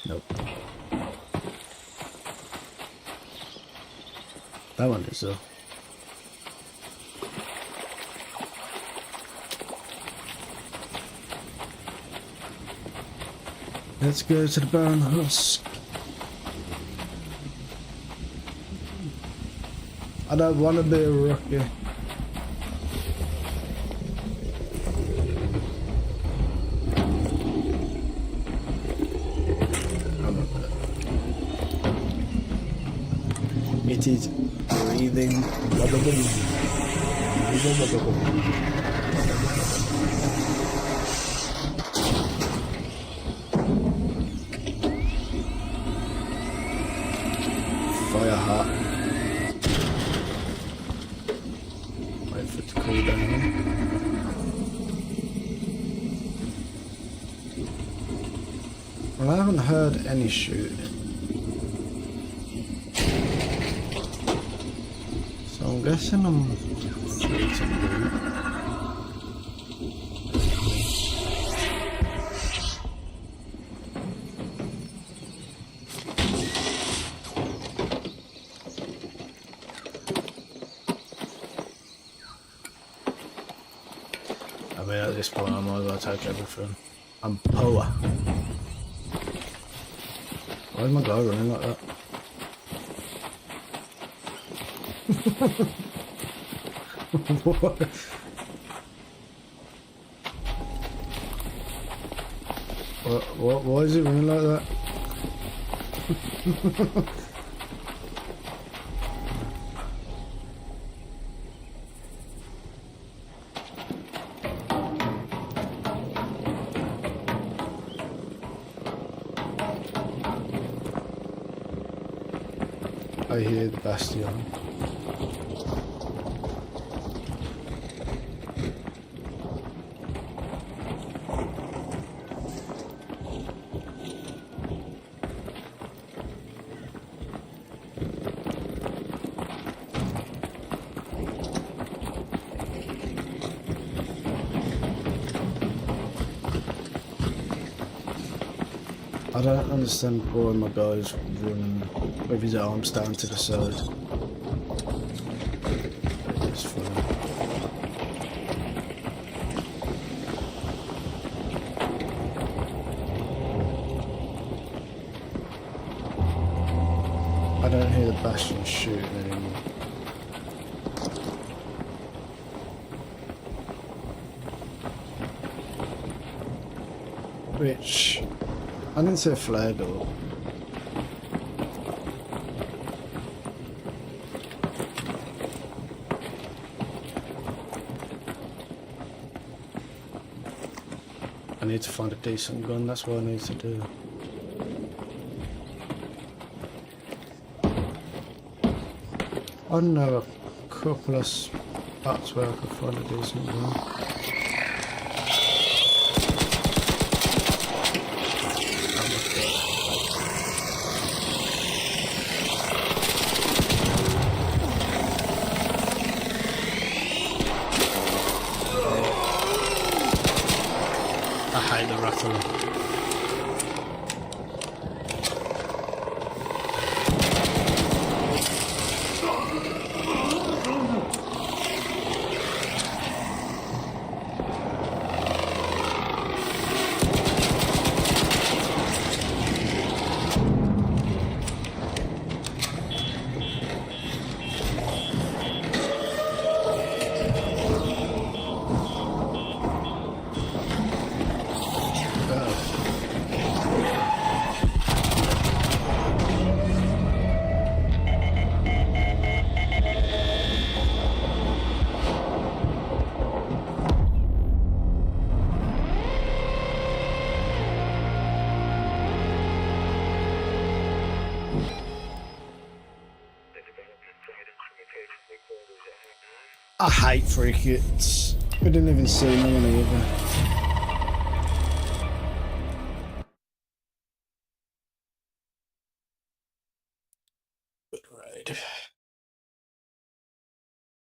Nope. That one is though. Let's go to the Baron Husk. I don't want to be a rookie. It is breathing. Fire hot. Wait for it to cool down. Well, I haven't heard any shooting. So I'm guessing I'm free to loot. I mean, at this point, I might as well take everything. I'm poor. Why is my guy running like that? What? Why is he running like that? I hear the bastion. I don't understand why my guys run with his arms down to the side. It's funny. I don't hear the bastion shooting anymore. Which, I didn't say flare door. I need to find a decent gun, that's what I need to do. I know a couple of spots where I could find a decent gun. I hate the rattler. I hate free kits. We didn't even see none either. Right.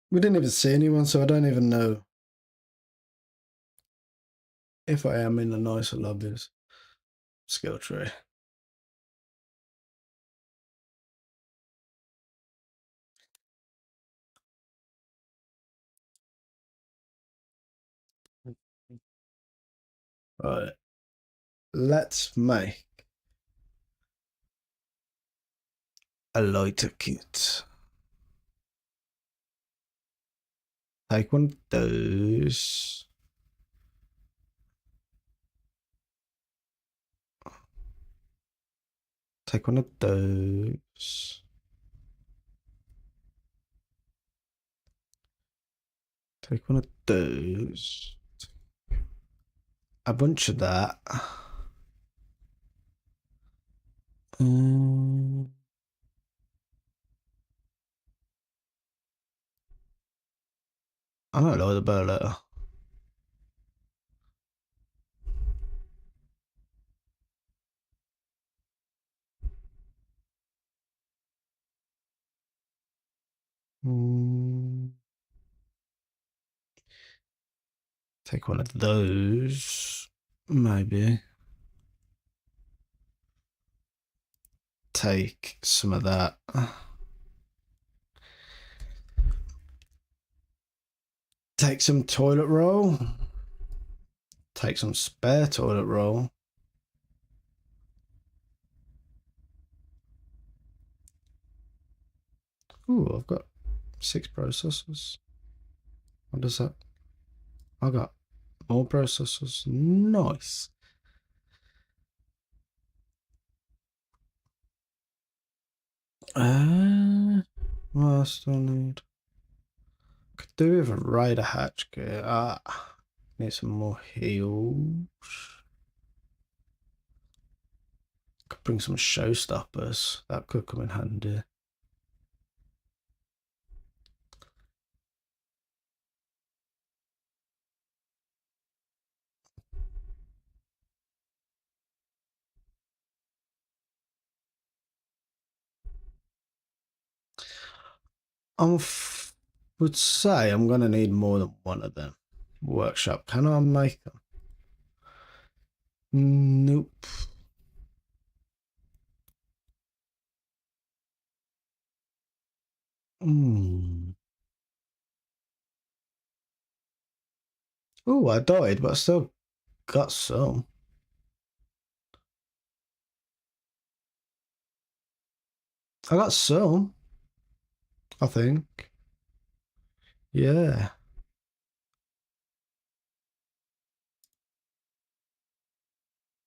We didn't even see anyone, so I don't even know if I am in the nicer lobbies. Skill tree. Right. Let's make a lighter kit. Take one of those. Take one of those. Take one of those. A bunch of that. I don't like the bear letter. Take one of those, maybe. Take some of that. Take some toilet roll. Take some spare toilet roll. Ooh, I've got 6 processors. What does that? I got more processors. Nice. What else do I need? Could do with a rider hatch gear. Need some more heals. Could bring some showstoppers. That could come in handy. I would say I'm going to need more than one of them. Workshop. Can I make them? Nope. Oh, I died, but I still got some. I got some. I think. Yeah.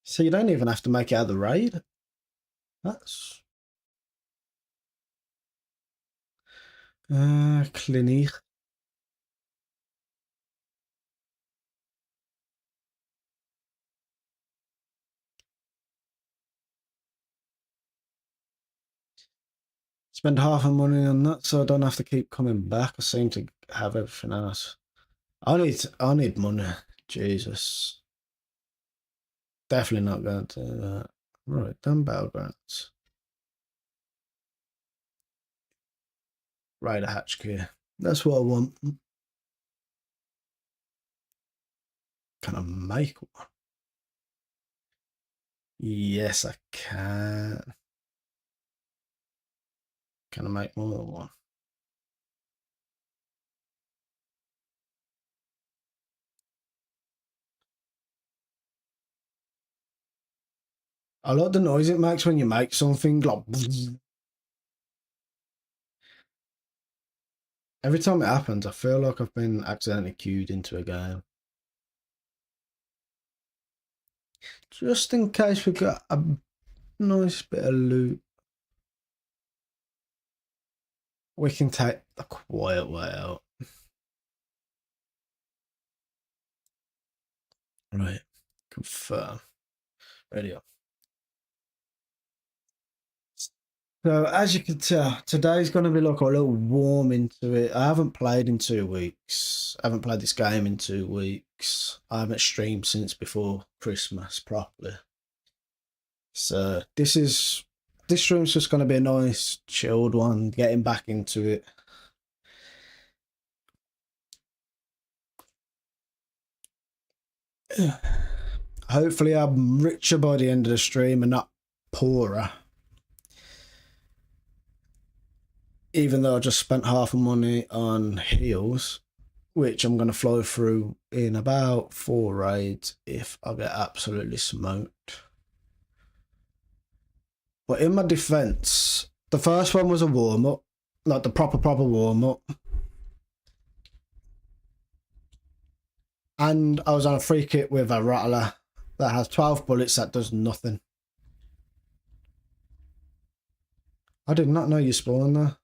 So you don't even have to make it out of the raid. That's clinique. Spend half my money on that, so I don't have to keep coming back. I seem to have everything else. I need money. Jesus. Definitely not going to do that. Right, done battlegrounds. Raider hatch key. That's what I want. Can I make one? Yes, I can. Can I make more than one? I like the noise it makes when you make something, like every time it happens, I feel like I've been accidentally queued into a game. Just in case we got a nice bit of loot, we can take the quiet way out. Right, confirm. Ready up. So as you can tell, today's going to be like a little warm into it. I haven't played in 2 weeks. I haven't played this game in 2 weeks. I haven't streamed since before Christmas properly. So this stream's just going to be a nice chilled one, getting back into it. Hopefully I'm richer by the end of the stream and not poorer. Even though I just spent half my money on heals, which I'm going to flow through in about 4 raids if I get absolutely smoked. But in my defense, the first one was a warm-up, like the proper warm-up. And I was on a free kit with a rattler that has 12 bullets that does nothing. I did not know you spawned there.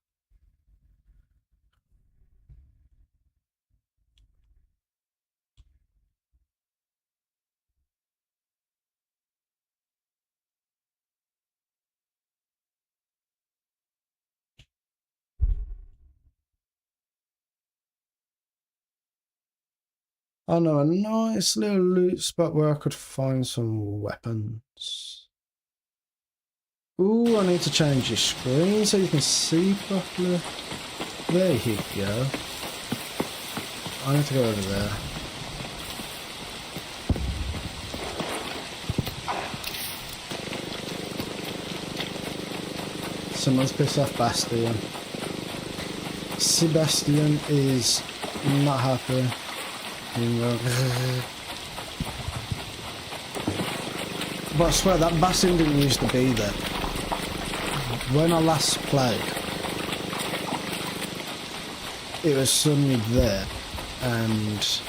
I know a nice little loot spot where I could find some weapons. Ooh, I need to change your screen so you can see properly. There you go. I need to go over there. Someone's pissed off Bastion. Sebastian is not happy. But I swear that Bastion didn't used to be there. When I last played, it was suddenly there, and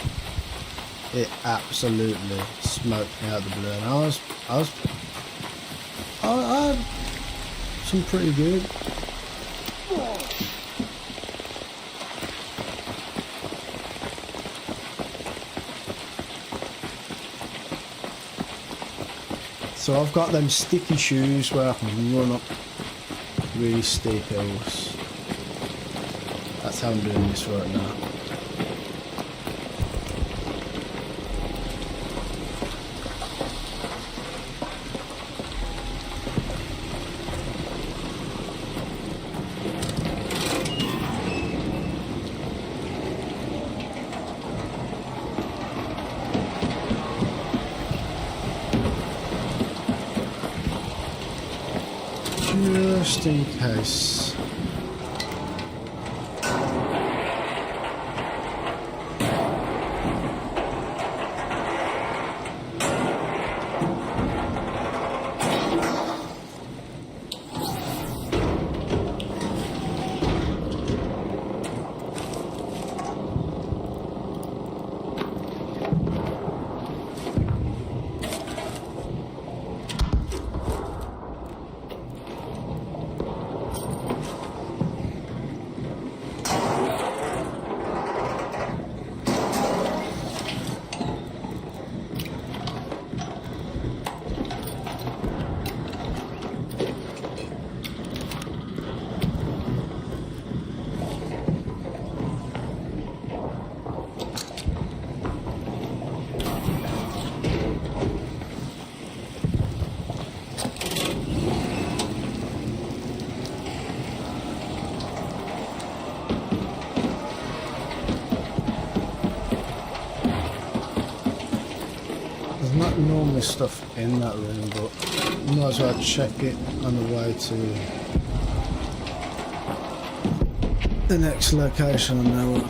it absolutely smoked me out of the blue. And I had some pretty good. So I've got them sticky shoes where I can run up really steep hills. That's how I'm doing this right now. Just in case. There's not normally stuff in that room, but might as well check it on the way to the next location I know of.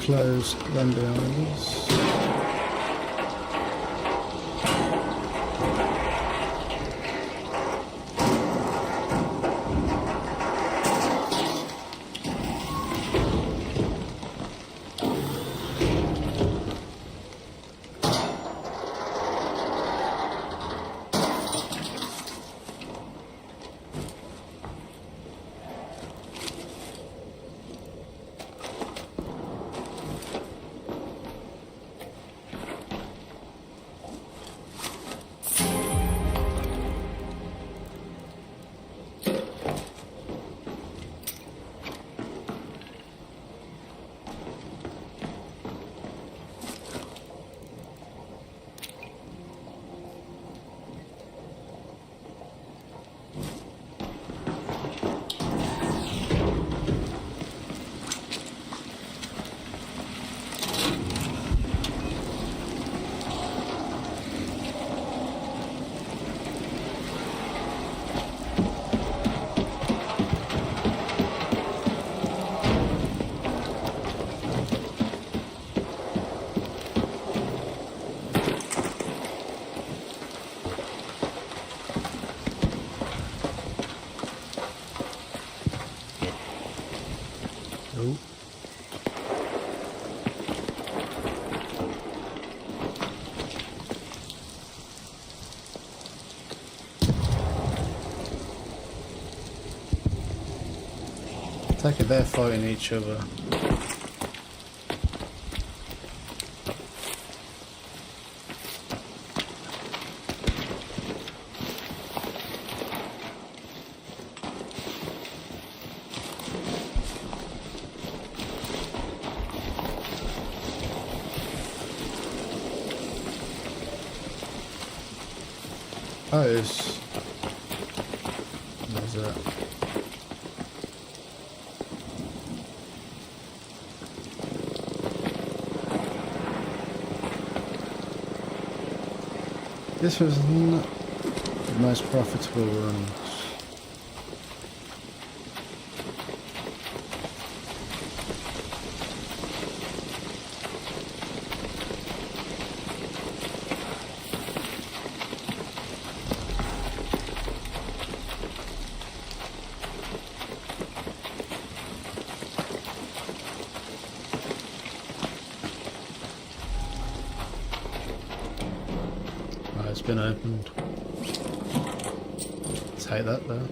Close, run behind us. Oh. Take it, they're fighting each other. Oh, it's... Where's that? This was not the most profitable run. It's been opened. Take that though.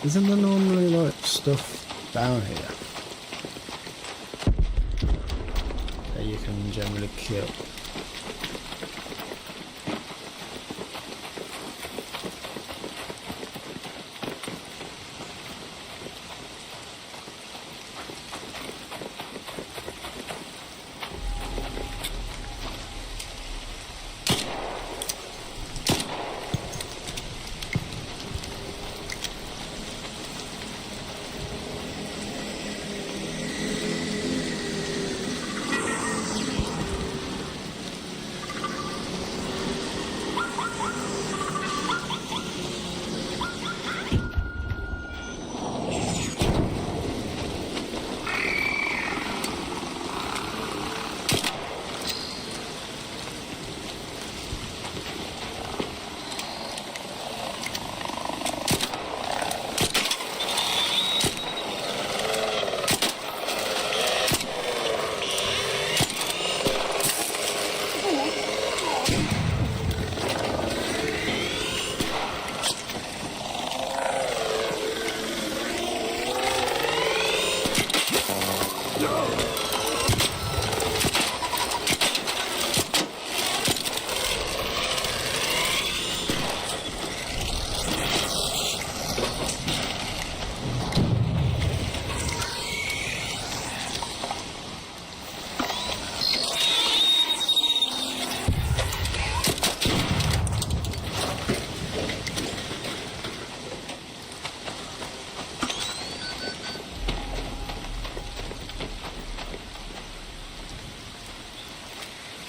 Isn't there normally like stuff down here that you can generally kill?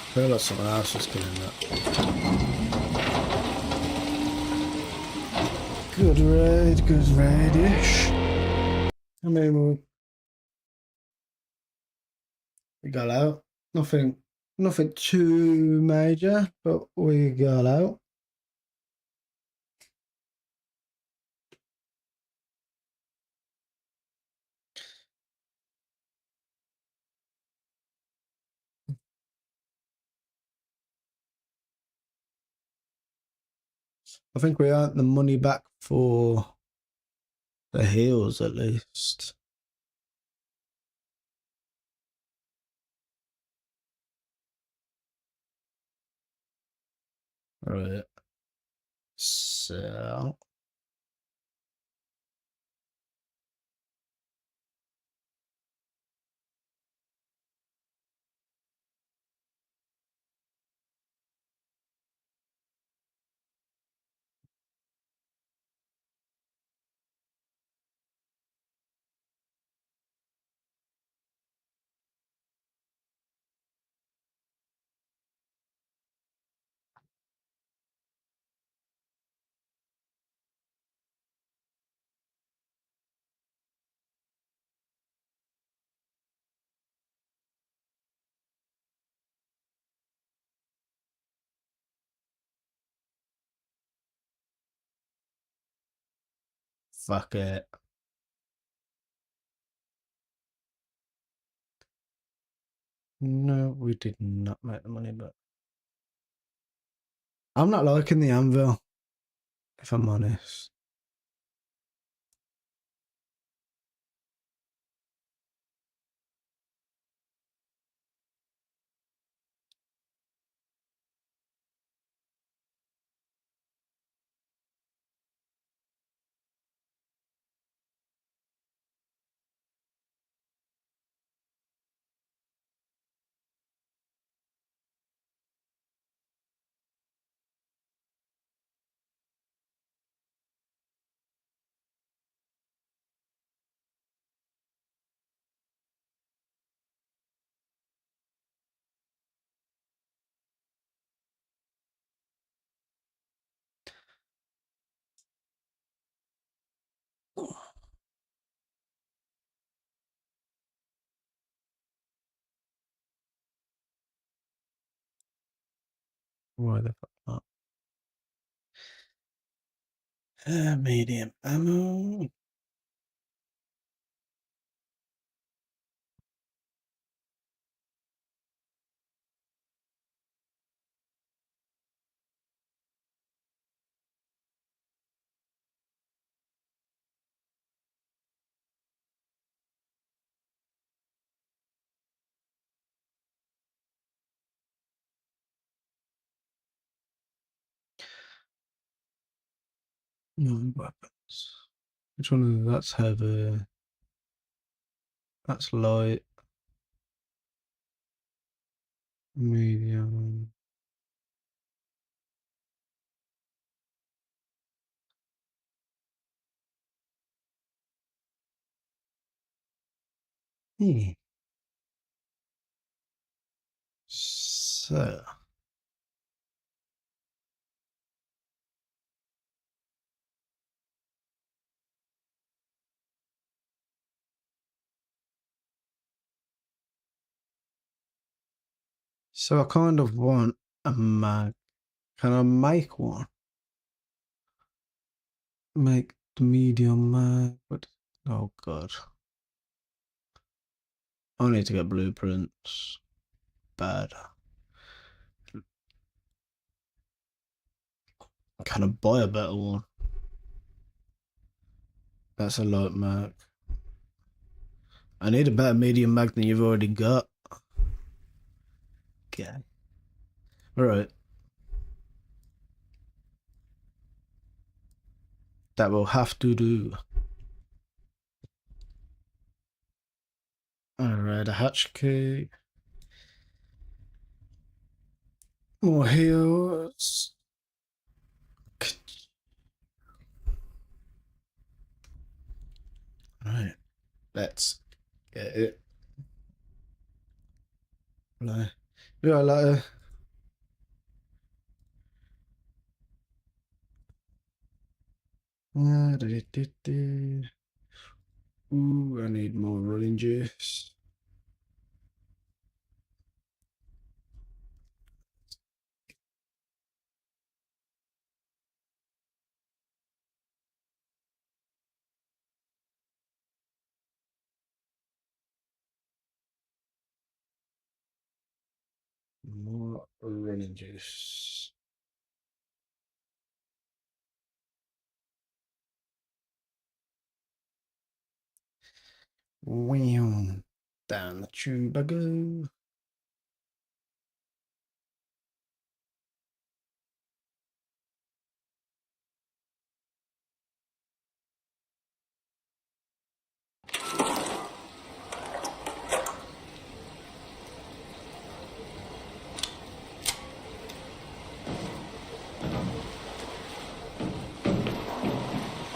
I feel like someone else was killing that. Good raid-ish. I mean, we got out. Nothing too major, but we got out. I think we earned the money back for the heals at least. Right. So fuck it. No, we did not make the money back. I'm not liking the anvil, if I'm honest. Why the fuck not? Medium ammo. No weapons. Which one is that's heavy? That's light. Medium. Hmm. So I kind of want a mag. Can I make one? Make the medium mag. But oh god. I need to get blueprints. Bad. Can I buy a better one? That's a light mag. I need a better medium mag than you've already got. Okay. Alright. That will have to do. Alright, a hatch key. More heals. Alright. Let's get it. No. Yeah, like ooh, I need more running juice. More running juice. Wham. Down the tube I go.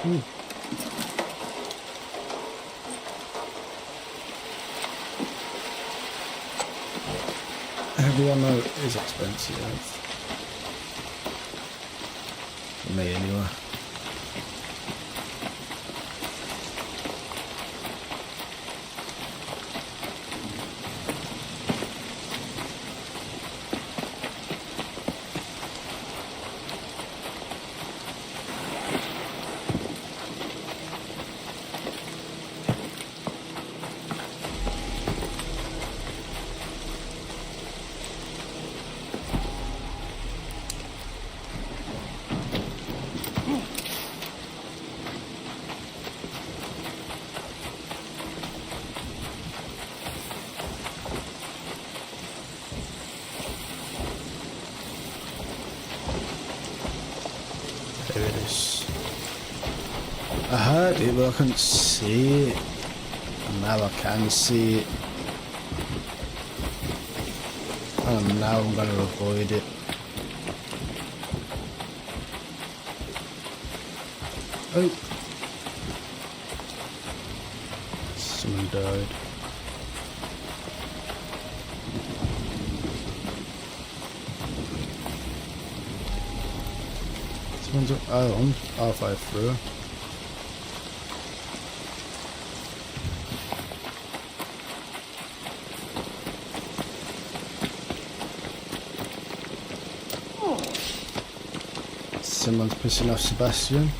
Ooh. Heavy ammo is expensive. For me anyway. There it is. I heard it, but I couldn't see it. And now I can see it. And now I'm going to avoid it. Oh. Someone died. Someone's... Oh, I'm halfway through. Someone's pissing off Sebastian.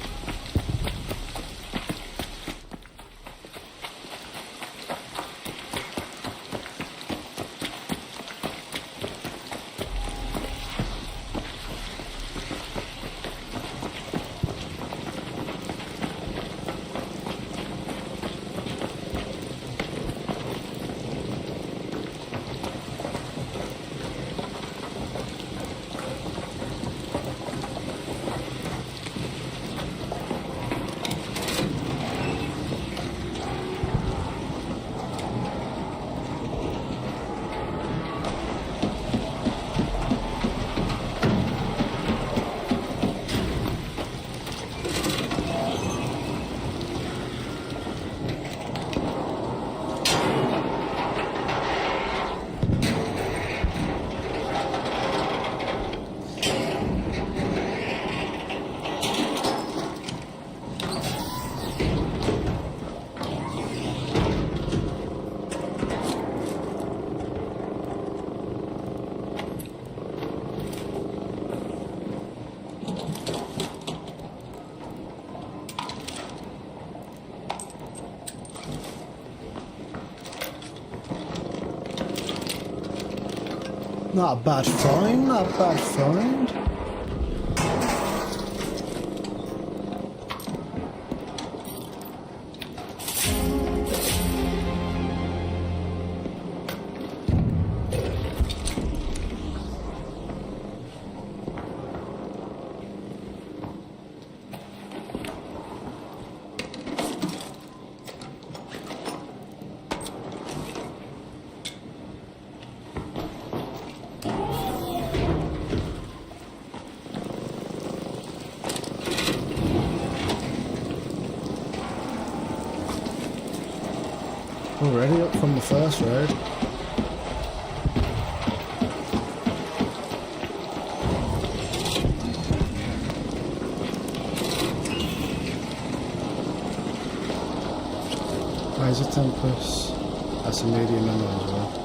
Not a bad find, not a bad find. Already up from the first road. Where's a Tempest? That's a medium ammo as well.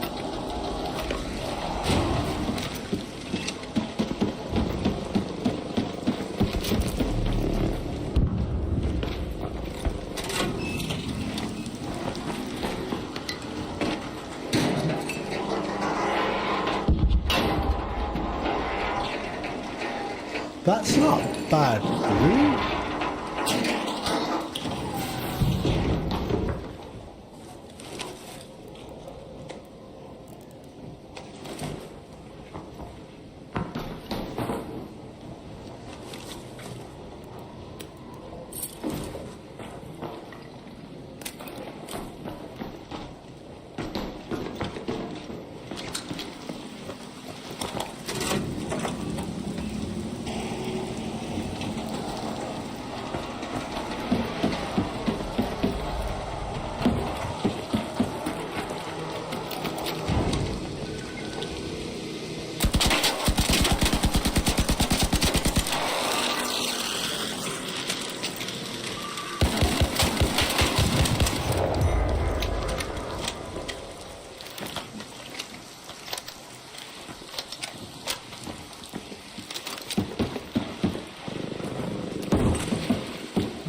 That's not bad loot.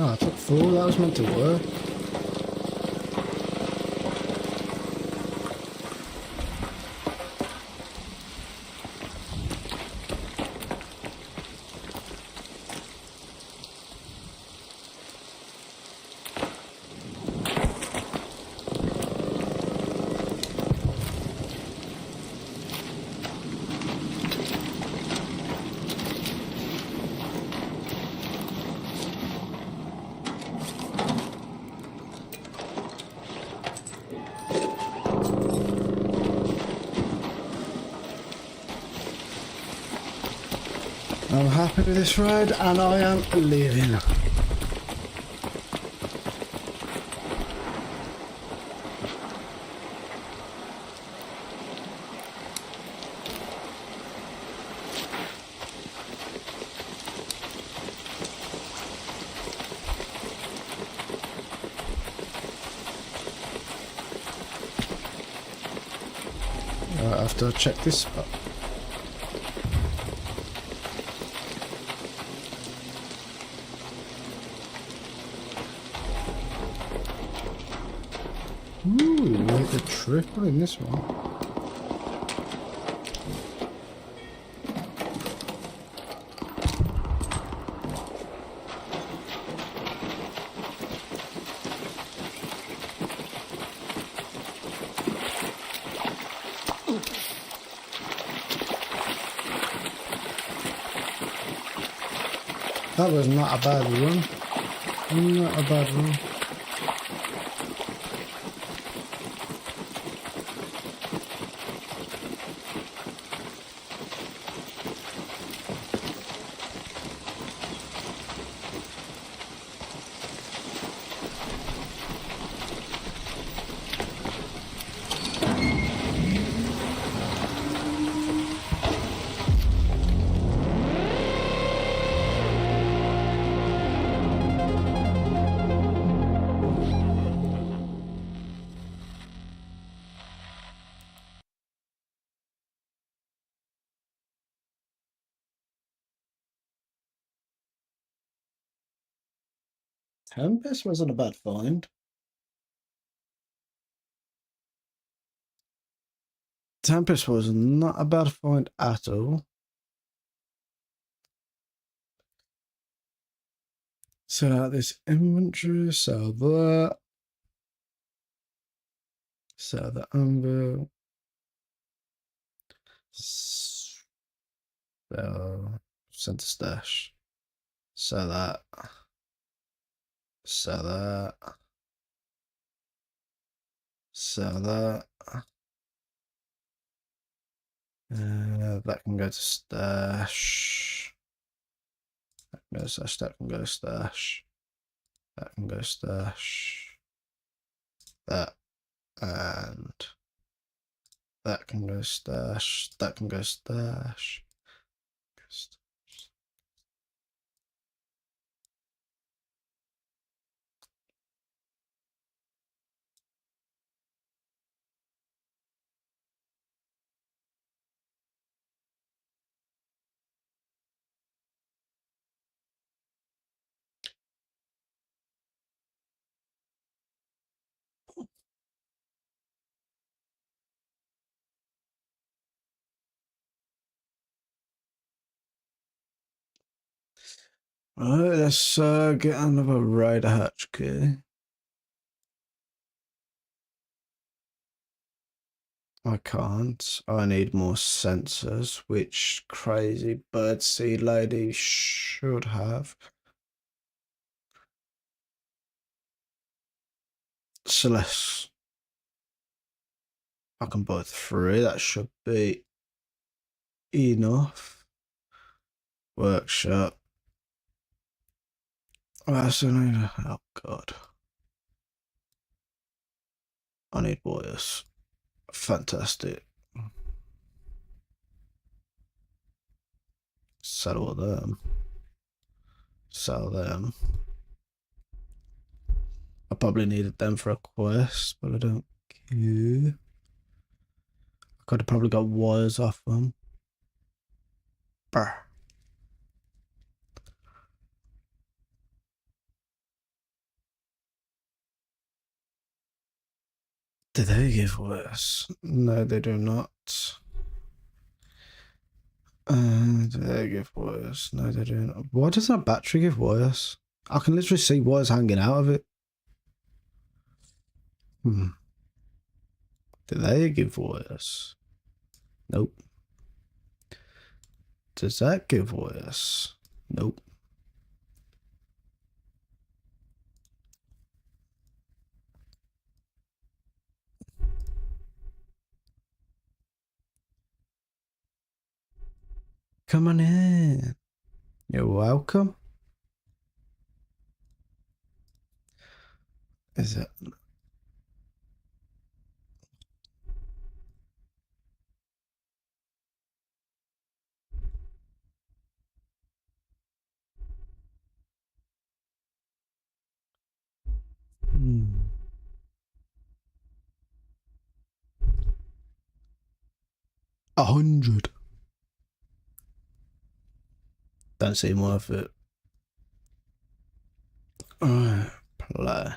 Oh, I took 4, that was meant to work. I'm happy with this ride and I am leaving. Right, I have to check this spot. Ooh, we hit the triple in this one. That was not a bad run. Not a bad run. Tempest wasn't a bad find. Tempest was not a bad find at all. Sell out this inventory, sell that. Sell the anvil. Sell center stash. Sell that. Sell that. Sell that. That can go to stash. That can go stash. That can go stash. That can go stash. That and that can go stash. That can go stash. Alright, let's get another rider hatch key. I can't. I need more sensors, which crazy birdseed lady should have. Celeste. I can buy 3. That should be enough. Workshop. Oh god. I need wires. Fantastic. Sell all them. Sell them. I probably needed them for a quest, but I don't care. I could have probably got wires off them. Brr. Do they give wires? No, they do not. Do they give wires? No, they don't. Why does that battery give wires? I can literally see wires hanging out of it. Do they give wires? Nope. Does that give wires? Nope. Come on in. You're welcome. Is it? Hmm. 100. Don't seem worth it. Alright, play.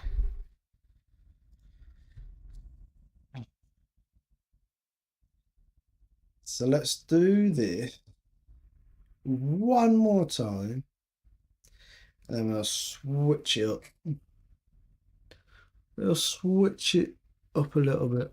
So let's do this one more time. And then we'll switch it up. We'll switch it up a little bit.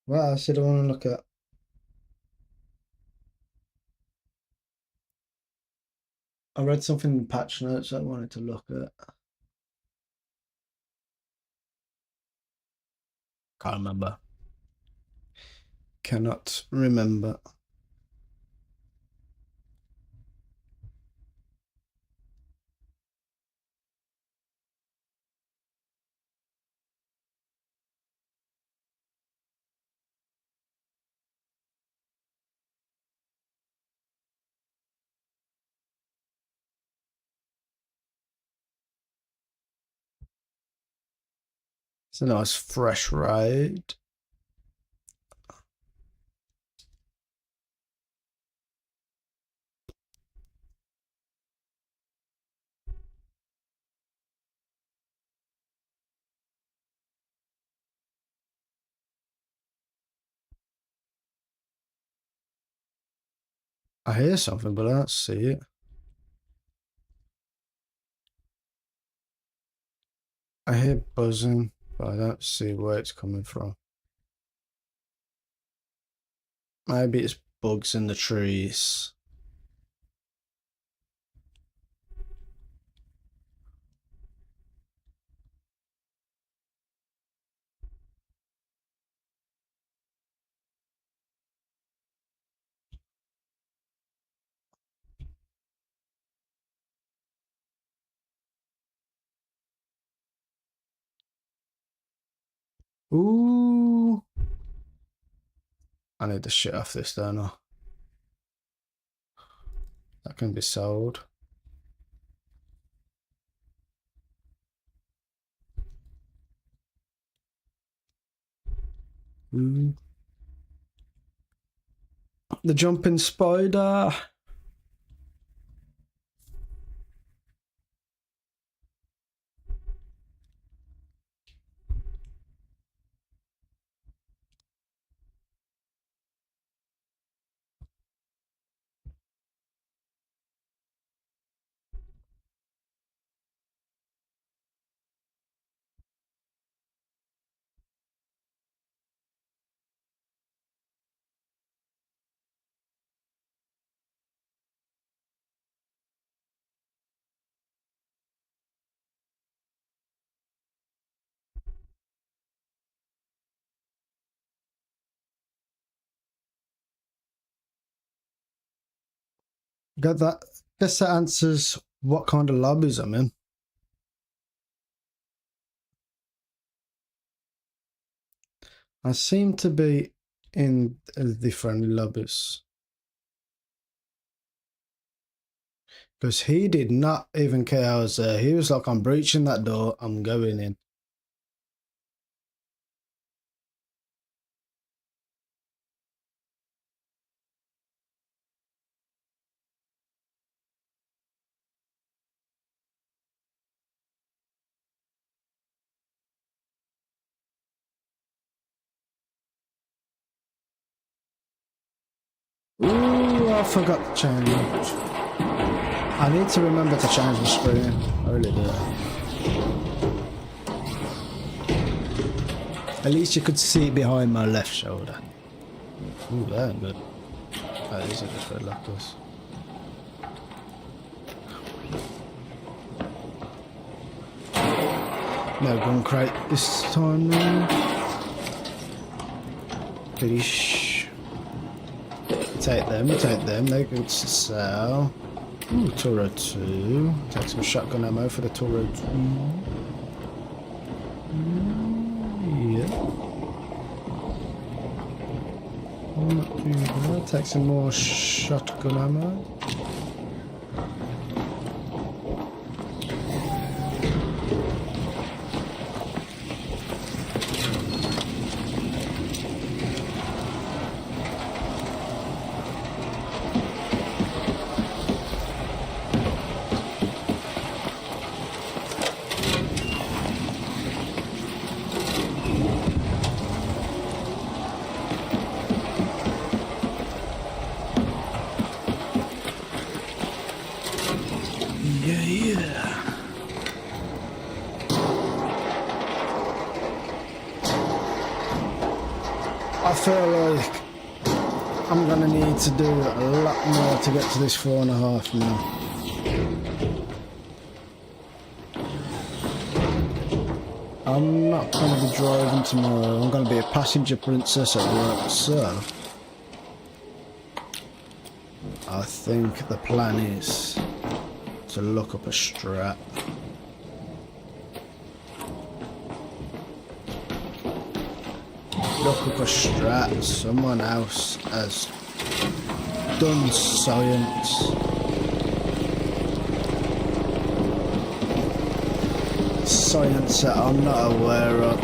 Well, I said I want to look at. I read something in patch notes I wanted to look at. Can't remember. Cannot remember. It's a nice fresh raid. I hear something, but I don't see it. I hear buzzing, but I don't see where it's coming from. Maybe it's bugs in the trees. Ooh. I need to shit off this, don't I? That can be sold. Ooh. The jumping spider. Got that. Guess that answers what kind of lobbies I'm in. I seem to be in different lobbies. Because he did not even care I was there. He was like, I'm breaching that door, I'm going in. Ooh, I forgot to change. I need to remember to change the screen. I really do. At least you could see behind my left shoulder. Ooh, that ain't good. Oh, these are just red lockers. No gun crate this time round. Fish. Take them, they're good to sell. Ooh, Toro 2. Take some shotgun ammo for the Toro 2. Yeah. Not too bad. Take some more shotgun ammo. I feel like I'm gonna need to do a lot more to get to this 4.5 now. I'm not gonna be driving tomorrow, I'm gonna be a passenger princess at work, so I think the plan is to look up a strat. Look up a strat, someone else has done science. Science that I'm not aware of.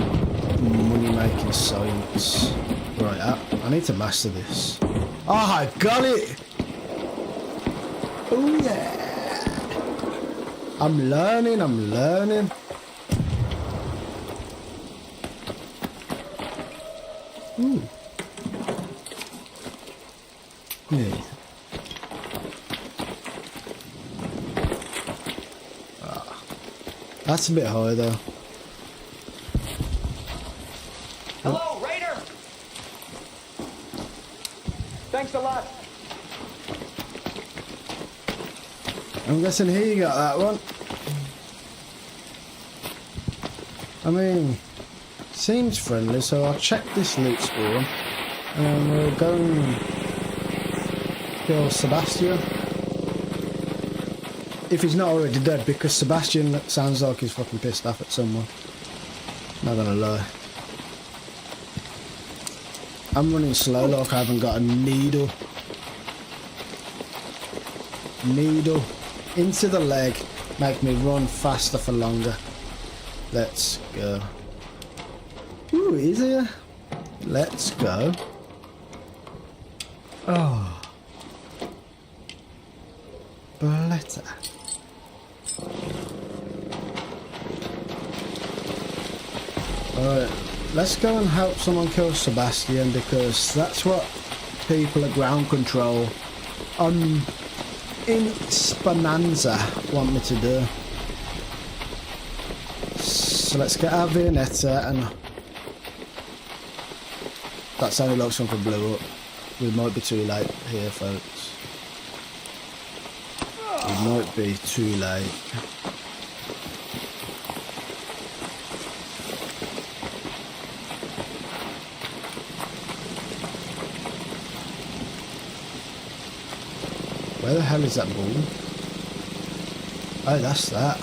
money-making sites. Right, I need to master this. Oh, I got it! Oh yeah! I'm learning, I'm learning. Ooh. Yeah. That's a bit high though. Hello, Raider! Thanks a lot. I'm guessing he got that one. I mean, seems friendly, so I'll check this loot spawn and we'll go and kill Sebastian. If he's not already dead, because Sebastian sounds like he's fucking pissed off at someone. Not gonna lie. I'm running slow like I haven't got a needle. Needle into the leg, make me run faster for longer. Let's go. Ooh, he's here. Let's go. Oh. Blätter. Alright, let's go and help someone kill Sebastian, because that's what people at ground control in Spananza want me to do. So let's get our Viennetta, and that sounded like something blew up. We might be too late here, folks. We might be too late. Where the hell is that ball? Oh, that's that.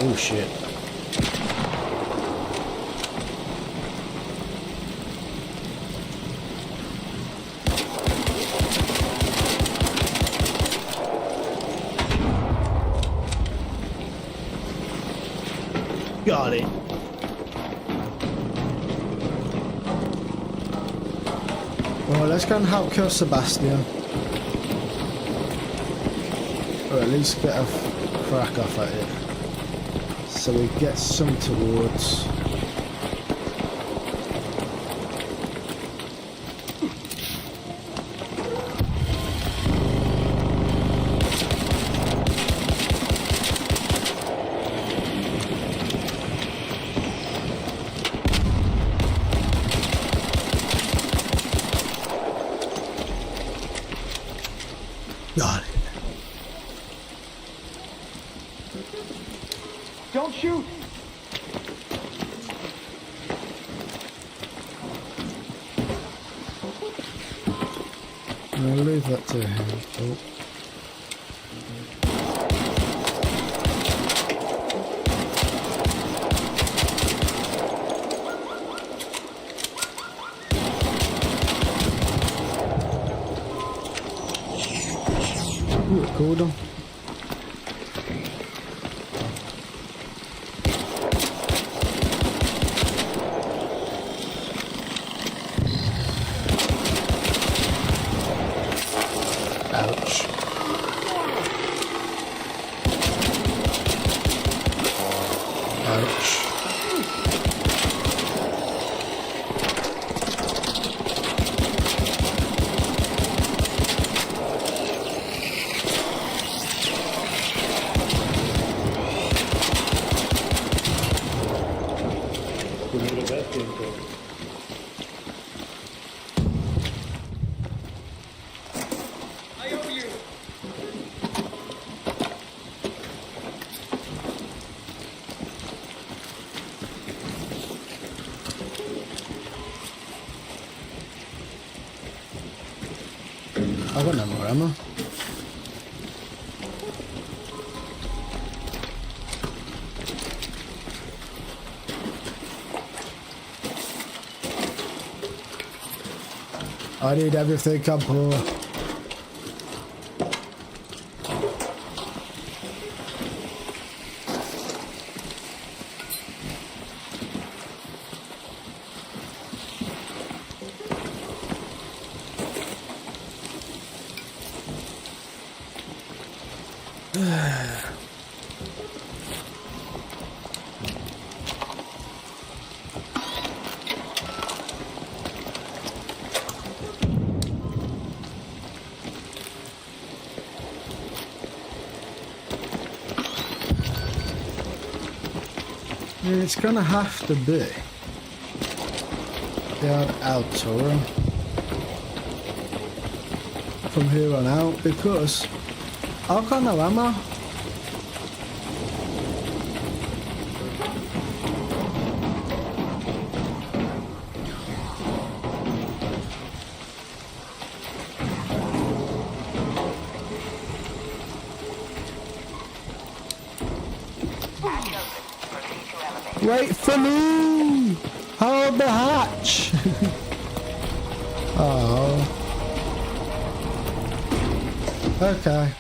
Oh shit. Got it. Well, let's go and help kill Sebastian. Or at least get a crack off at it. So we get some towards. Got it. Don't shoot! I'll leave that to him. Oh. Ooh, called him. Ouch. Ouch. I owe you! I've got no more ammo. I need everything, I'm poor. It's gonna have to be the outdoor from here on out because I've got no ammo. Wait for me! Hold the hatch! Oh. Okay.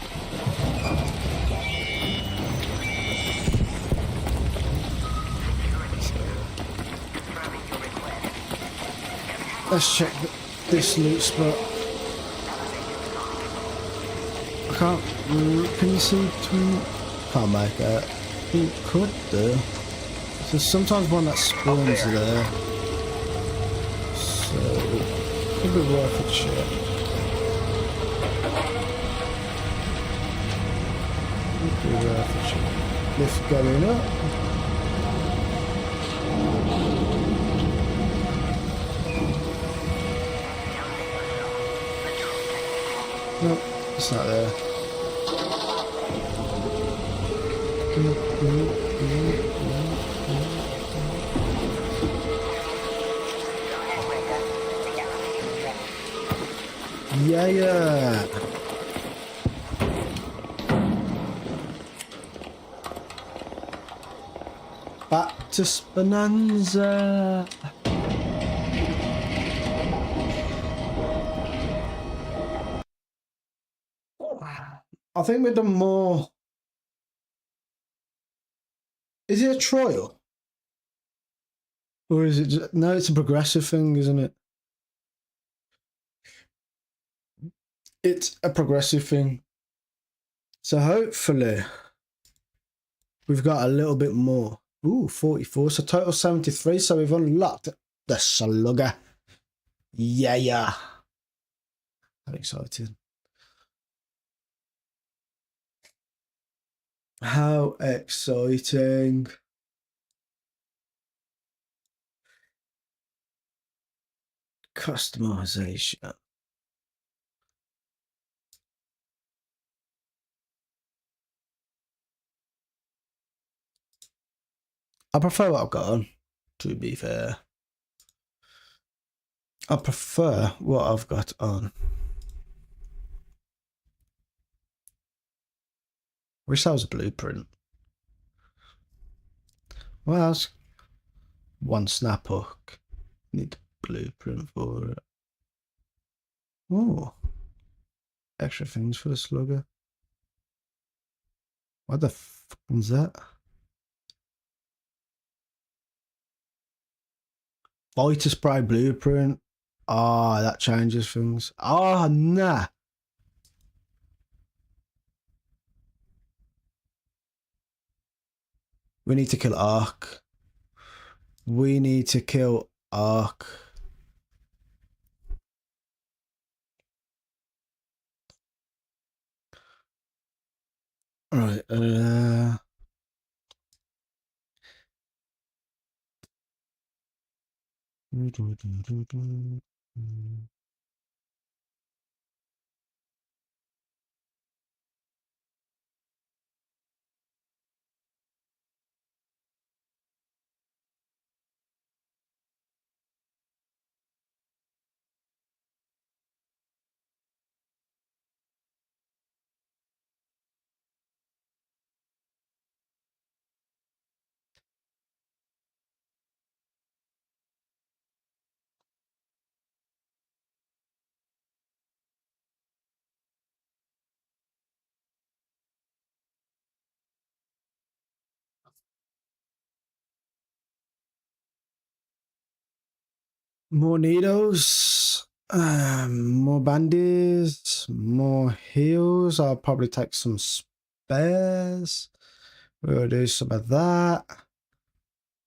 Let's check this loot spot. I can't. Can you see between? Can't make it. You could do. There's sometimes one that spawns there. So, could be worth a check. Could be worth a check. Lift going up. Nope, it's not there. Yeah. Back to Bonanza. I think we've done more. Is it a trial? Or is it just... No, it's a progressive thing, isn't it? It's a progressive thing. So hopefully we've got a little bit more. Ooh, 44. So total 73. So we've unlocked the slugger. Yeah. I'm excited. How exciting. Customization. I prefer what I've got on, to be fair. I prefer what I've got on. Wish that was a blueprint. Well, that's one snap hook. Need a blueprint for it. Oh, extra things for the slugger. What the fuck is that? Fighter spray blueprint. Ah, that changes things. Ah, nah. We need to kill Ark. We need to kill Ark. Right, More needles, more bandies, more heals. I'll probably take some spares. We'll do some of that.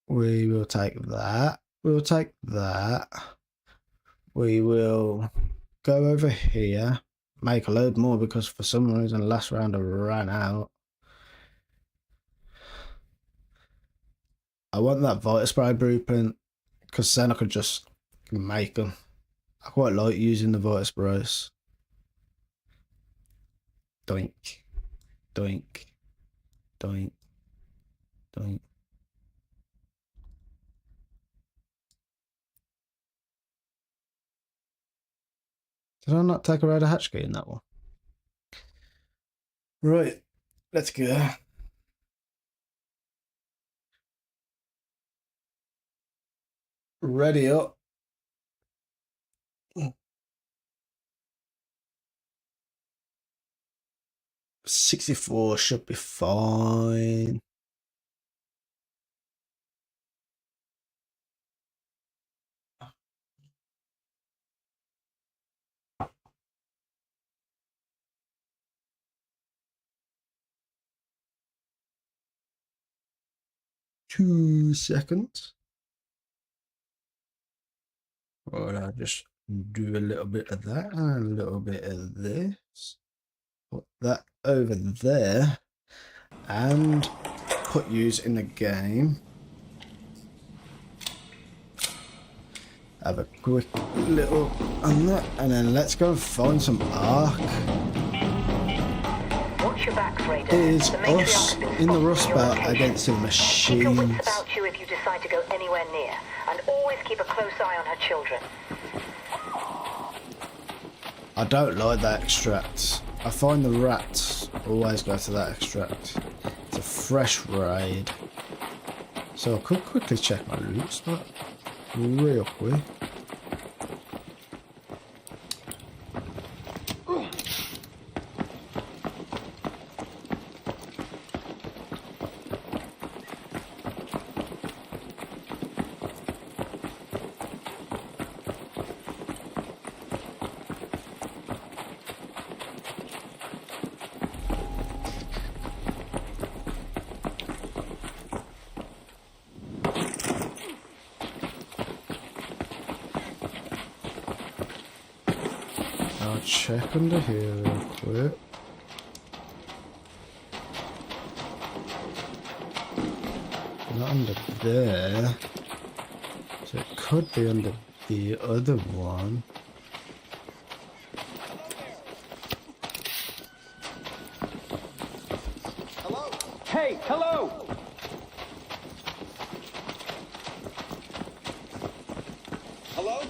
We will take that. We'll take that. We will go over here, make a load more because for some reason last round I ran out. I want that Vita Spray blueprint because then I could just make them. I quite like using the Vita Sprays. Doink, doink, doink, doink. Did I not take a rider hatch key in that one? Right, let's go. Ready up. 64 should be fine. Two seconds. Right, I'll just do a little bit of that and a little bit of this. Put that over there and put yous in the game. Have a quick little on that, and then let's go and find some arc. Watch your backs, Raiders. It is The matriarch us has been in the spotted rust near your belt location. against the Keep your machines. wits about you if you decide to go anywhere near, and always keep a close eye on her children. I don't like that extract. I find the rats always go to that extract. It's a fresh raid. So I could quickly check my loot spot real quick. I'll check under here real quick. Not under there. So it could be under the other one. Hello? Hey, hello! Hello?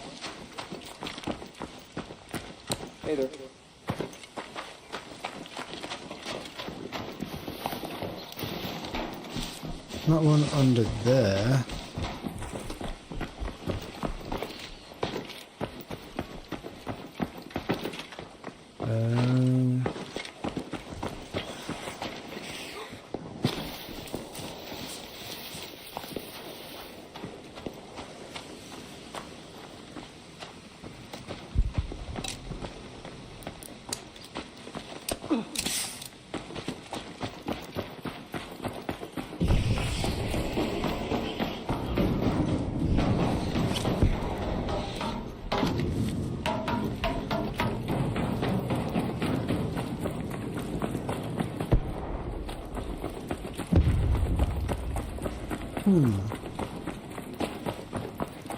Hey there. Not one under there. Um,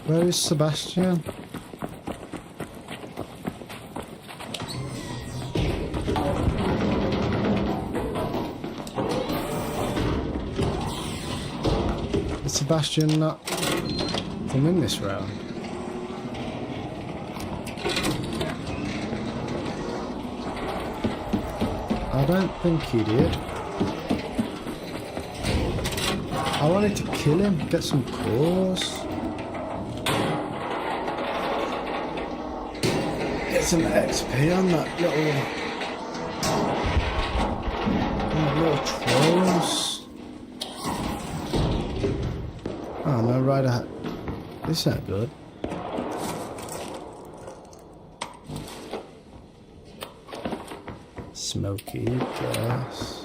Where is Sebastian? Is Sebastian not come in this round? I don't think he did. I wanted to kill him, get some cores. Get some XP on that little trolls. Oh no, rider. This ain't good. smoky gas.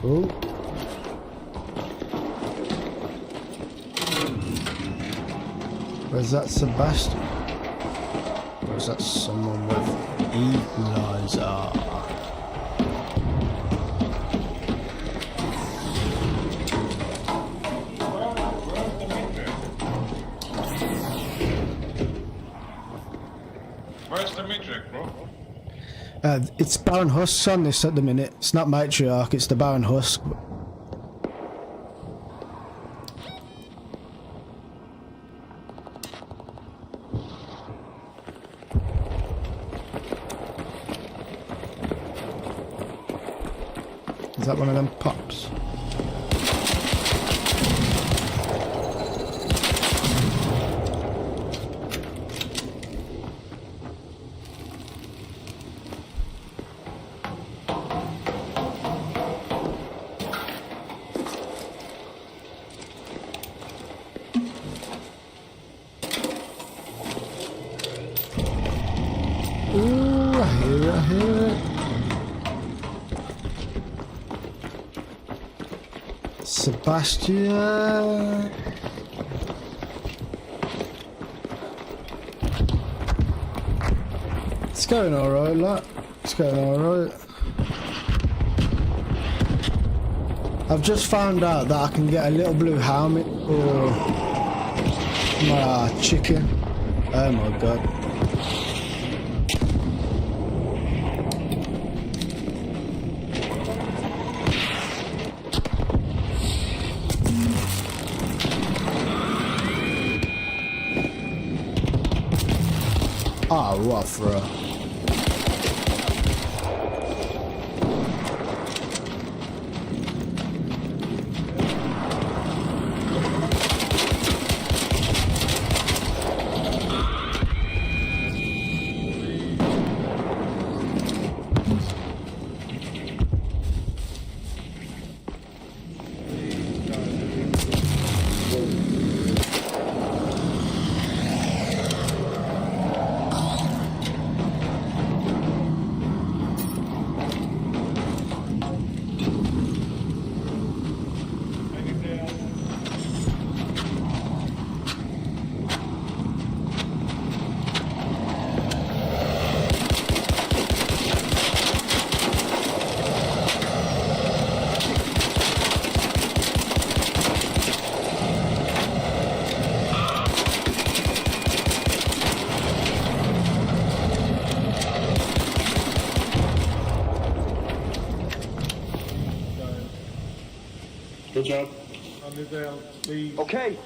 Oh. Where's that Sebastian? Or is that someone with equalizer? Where's the matrix, bro? It's Baron Husk on this at the minute. It's not Matriarch, it's the Baron Husk. Is that one of them pops? Ooh, I hear it, I hear it. Sebastian. It's going alright, look. It's going alright. I've just found out that I can get a little blue helmet or my chicken. Oh my god. Ah, rough, bro. Good job. On the bell, please. Okay.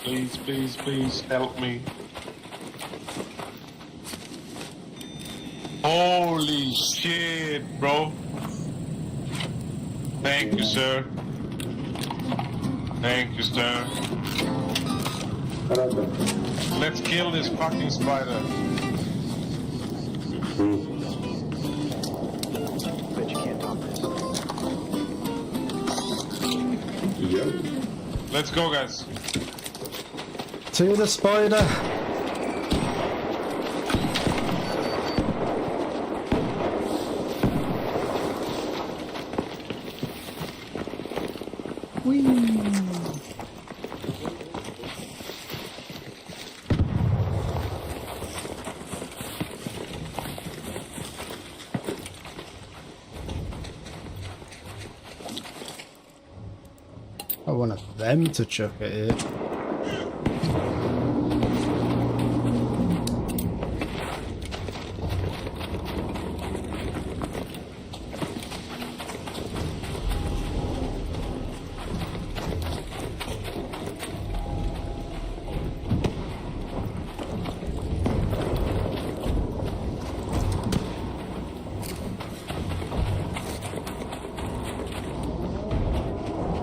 Please, please, please help me. Holy shit, bro. Thank you, sir. Thank you, sir. Let's kill this fucking spider. Bet you can't talk this. Let's go, guys. To the spider. Whee! I want them to chuck it here.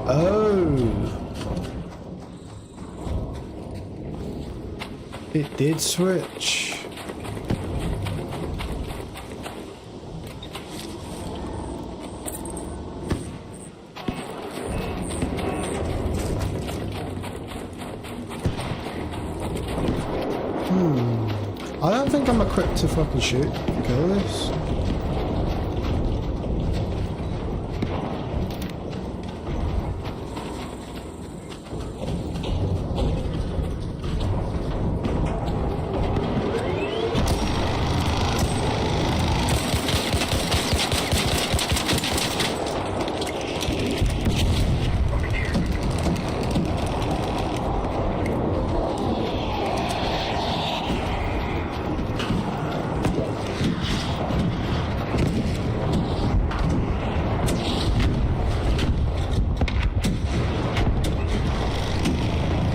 Oh, it did switch. I don't think I'm equipped to fucking shoot. Kill this.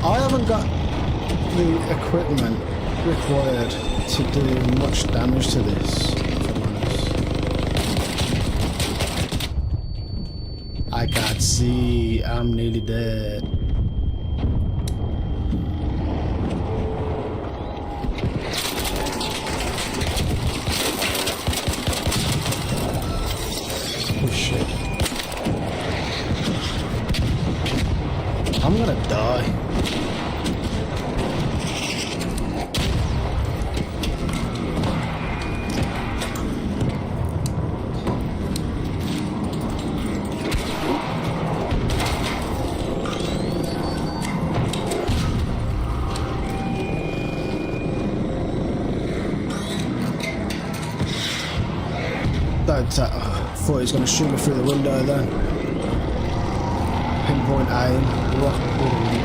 I haven't got the equipment required to do much damage to this, if I'm honest. I can't see, I'm nearly dead. Oh shit. I'm gonna die. I thought he was going to shoot me through the window then. Pinpoint aim, rock window.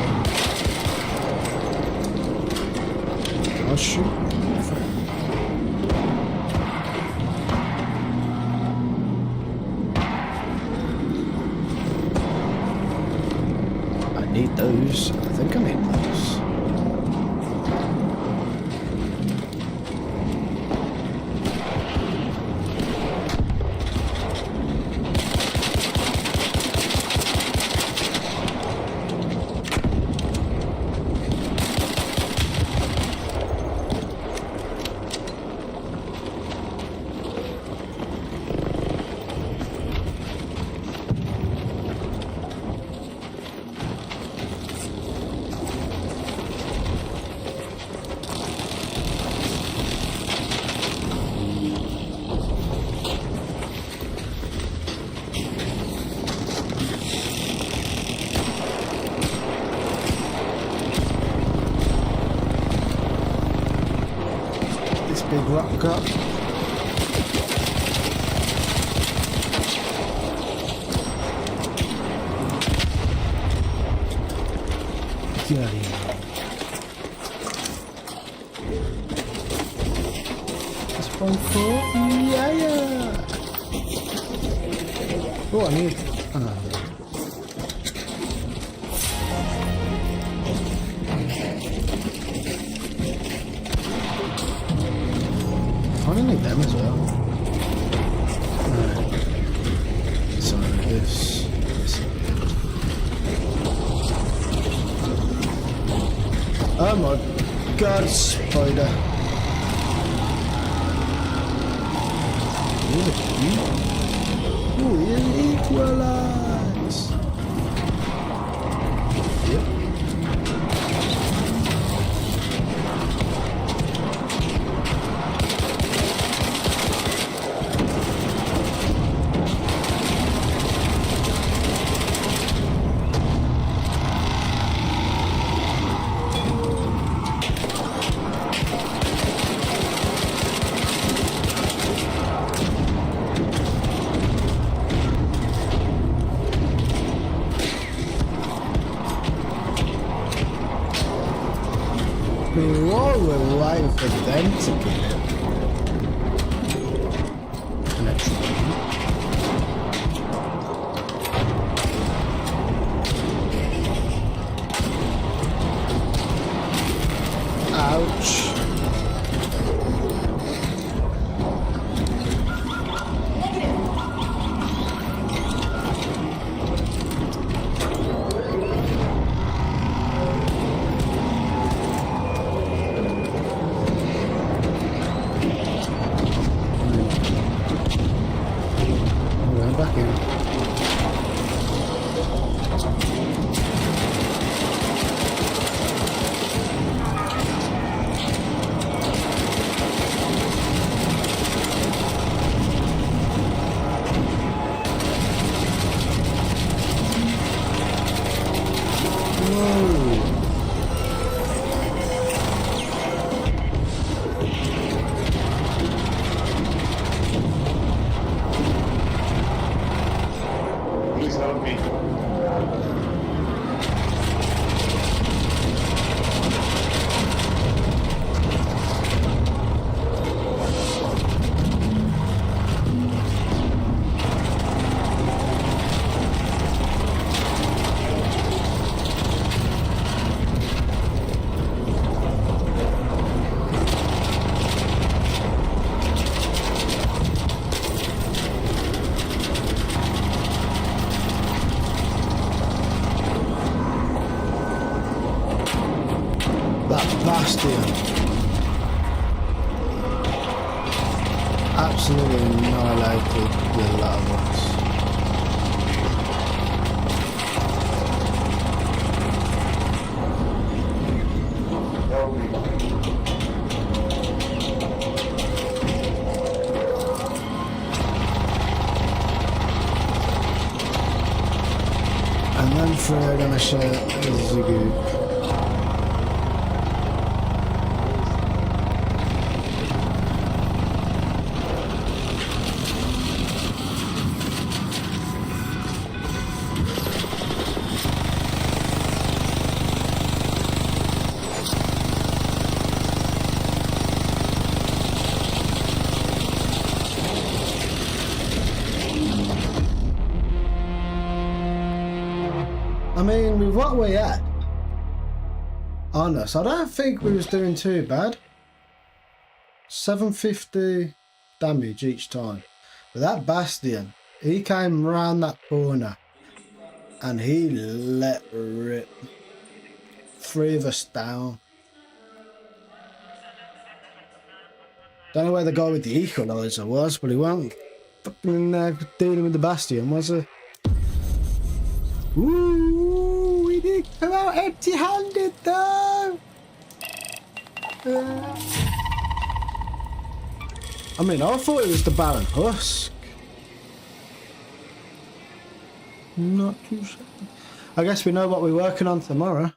I'll shoot. I need those. I think I need those. Big rock up. Get out of here. This one for yeah. Oh, I need. I need them as well. Right. So this. Oh my god, spider. Ooh, you equalize. Yep. Whoa, we're waiting for them to get it. Ouch. That bastion. Absolutely annihilated the lot of us. And then they're gonna share the goop. I mean, with what we had on us, I don't think we was doing too bad. 750 damage each time. But that bastion, he came round that corner and he let rip. 3 of us down. Don't know where the guy with the equalizer was, but he wasn't fucking dealing with the bastion, was he? Ooh, we did come out empty-handed though. I mean, I thought it was the Baron Husk. Not too sure. I guess we know what we're working on tomorrow.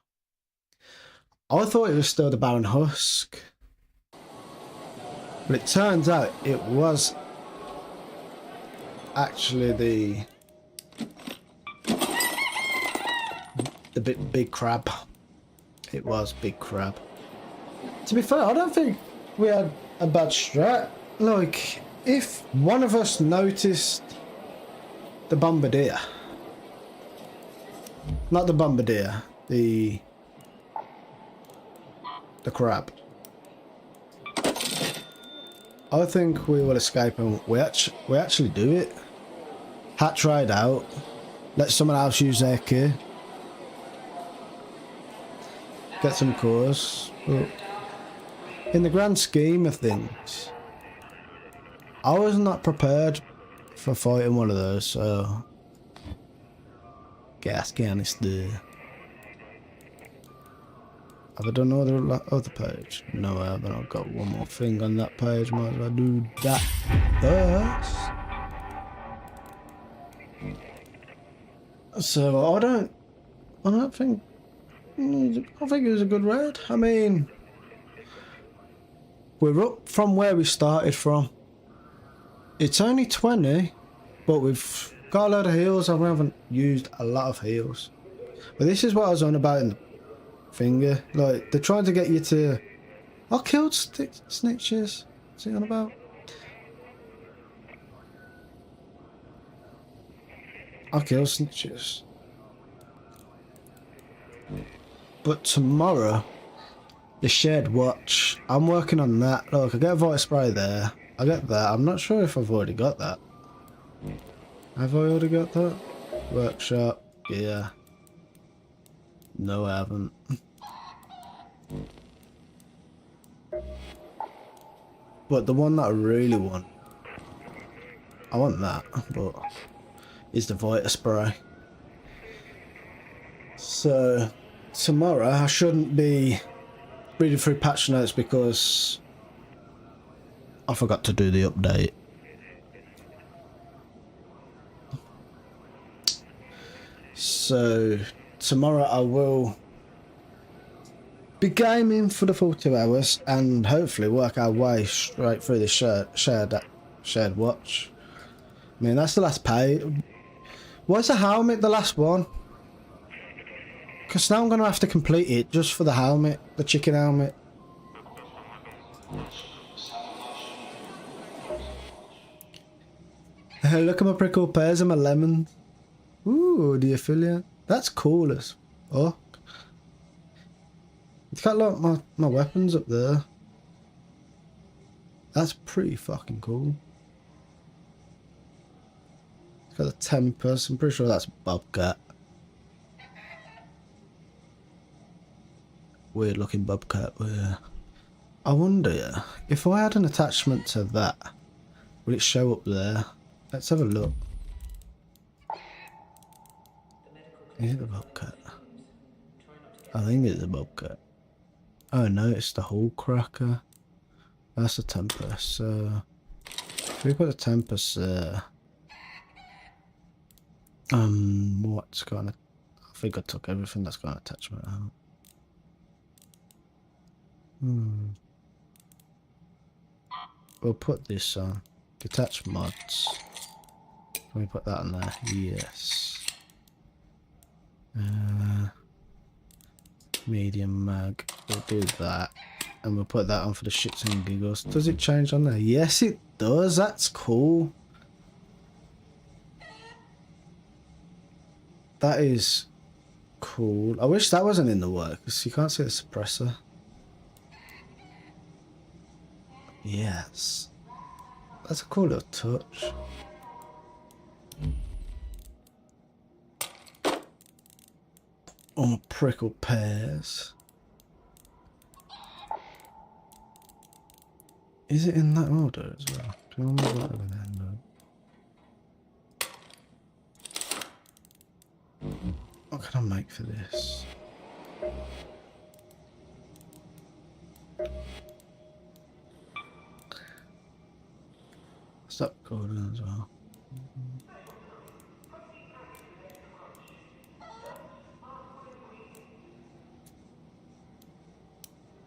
I thought it was still the Baron Husk. But it turns out it was actually the big crab. It was big crab. To be fair, I don't think we had a bad strat. Like, if one of us noticed the bombardier, not the bombardier, the crab, I think we will escape, and we actually do it. Hatch right out, let someone else use their key, get some cores. But in the grand scheme of things, I was not prepared for fighting one of those, so gas canister. Have I done all the other page? No, I haven't. I've got one more thing on that page. Might as well do that first. So I don't think. I think it was a good raid. I mean, we're up from where we started from. It's only 20, but we've got a lot of heals and we haven't used a lot of heals. But this is what I was on about in the finger. Like, they're trying to get you to... I killed snitches. What's he on about? I killed snitches. But tomorrow, the shared watch, I'm working on that. Look, I get a voice spray there. I get that. I'm not sure if I've already got that. Have I already got that? Workshop. Yeah. No, I haven't. But the one that I really want, I want that, but is the Vita spray. So tomorrow I shouldn't be reading through patch notes because I forgot to do the update. So tomorrow I will be gaming for the full 2 hours and hopefully work our way straight through the shared watch. I mean, that's the last page. Was the helmet the last one? Because now I'm going to have to complete it just for the helmet, the chicken helmet. Look at my pretty cool pairs of my lemons. Ooh, the affiliate. That's cool as fuck. It's got like my weapons up there. That's pretty fucking cool. It's got a Tempest. I'm pretty sure that's Bobcat. weird looking bobcat where I wonder if I had an attachment to that, will it show up there? Let's have a look. Is it the bobcat? I think it's the bobcat. Oh no, it's the hull cracker. That's the Tempest. So if we put the Tempest there, what's got an? I think I took everything that's got an attachment out. We'll put this on. Detach mods. Can we put that on there? Yes. Medium mag. We'll do that. And we'll put that on for the shits and giggles. Does it change on there? Yes, it does. That's cool. That is cool. I wish that wasn't in the work because you can't see the suppressor. Yes. That's a cool little touch. Oh, prickled pears. Is it in that order as well? Can I remember what other than what can I make for this? Stop recording as well.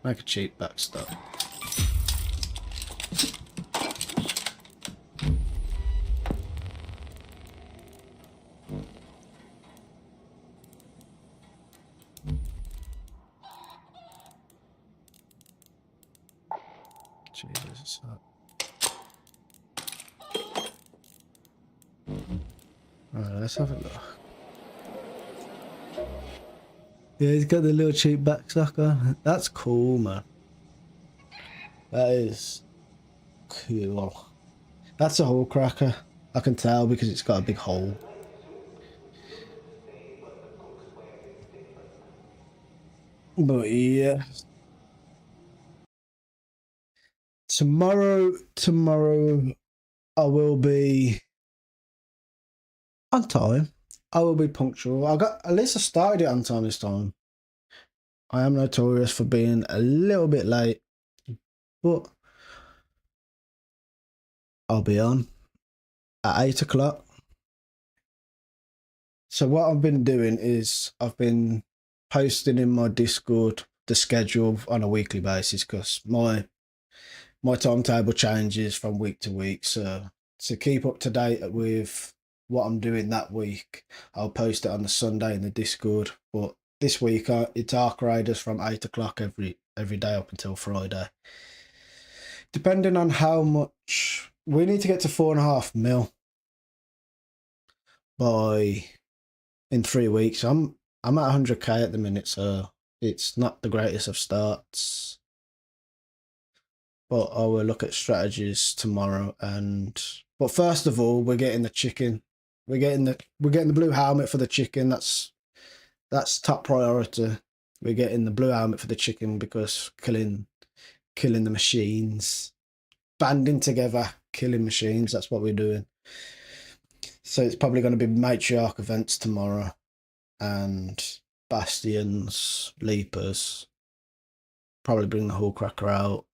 Make a cheap backstop. Jesus, alright, let's have a look. Yeah, he's got the little cheap backstock on. That's cool, man. That is cool. That's a hole cracker. I can tell because it's got a big hole. But yeah. Tomorrow I will be on time. I will be punctual. At least I started it on time this time. I am notorious for being a little bit late, but I'll be on at 8 o'clock. So what I've been doing is I've been posting in my Discord the schedule on a weekly basis because my timetable changes from week to week. So to keep up to date with what I'm doing that week, I'll post it on the Sunday in the Discord. But this week it's Ark Raiders from 8 o'clock every day up until Friday. Depending on how much we need to get to 4.5 mil in 3 weeks. I'm at 100k at the minute, so it's not the greatest of starts. But I will look at strategies tomorrow. But first of all, we're getting the chicken. We're getting the blue helmet for the chicken. That's top priority. We're getting the blue helmet for the chicken because killing the machines, banding together, killing machines. That's what we're doing. So it's probably going to be matriarch events tomorrow, and bastions, leapers. Probably bring the hull cracker out.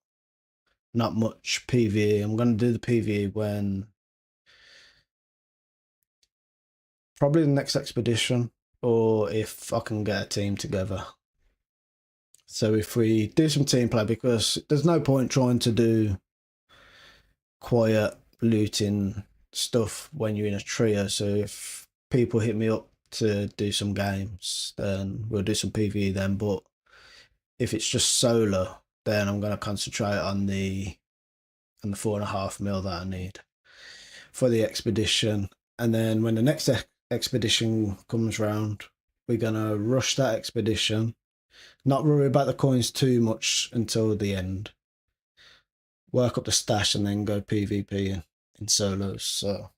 Not much PvE. I'm going to do the PvE when probably the next expedition, or if I can get a team together. So if we do some team play, because there's no point trying to do quiet looting stuff when you're in a trio. So if people hit me up to do some games, then we'll do some PvE then. But if it's just solo, then I'm going to concentrate on the 4.5 mil that I need for the expedition. And then when the next expedition comes round, we're going to rush that expedition, not worry about the coins too much until the end, work up the stash, and then go PvP in solos. So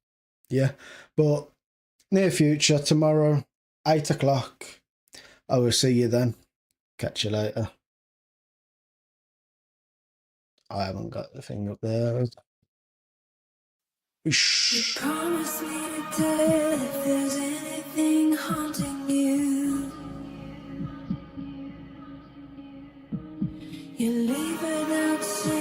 yeah, but near future, tomorrow 8 o'clock, I will see you then. Catch you later. I haven't got the thing up there. Whoosh. Promise me to tell if there's anything haunting you. You leave without saying.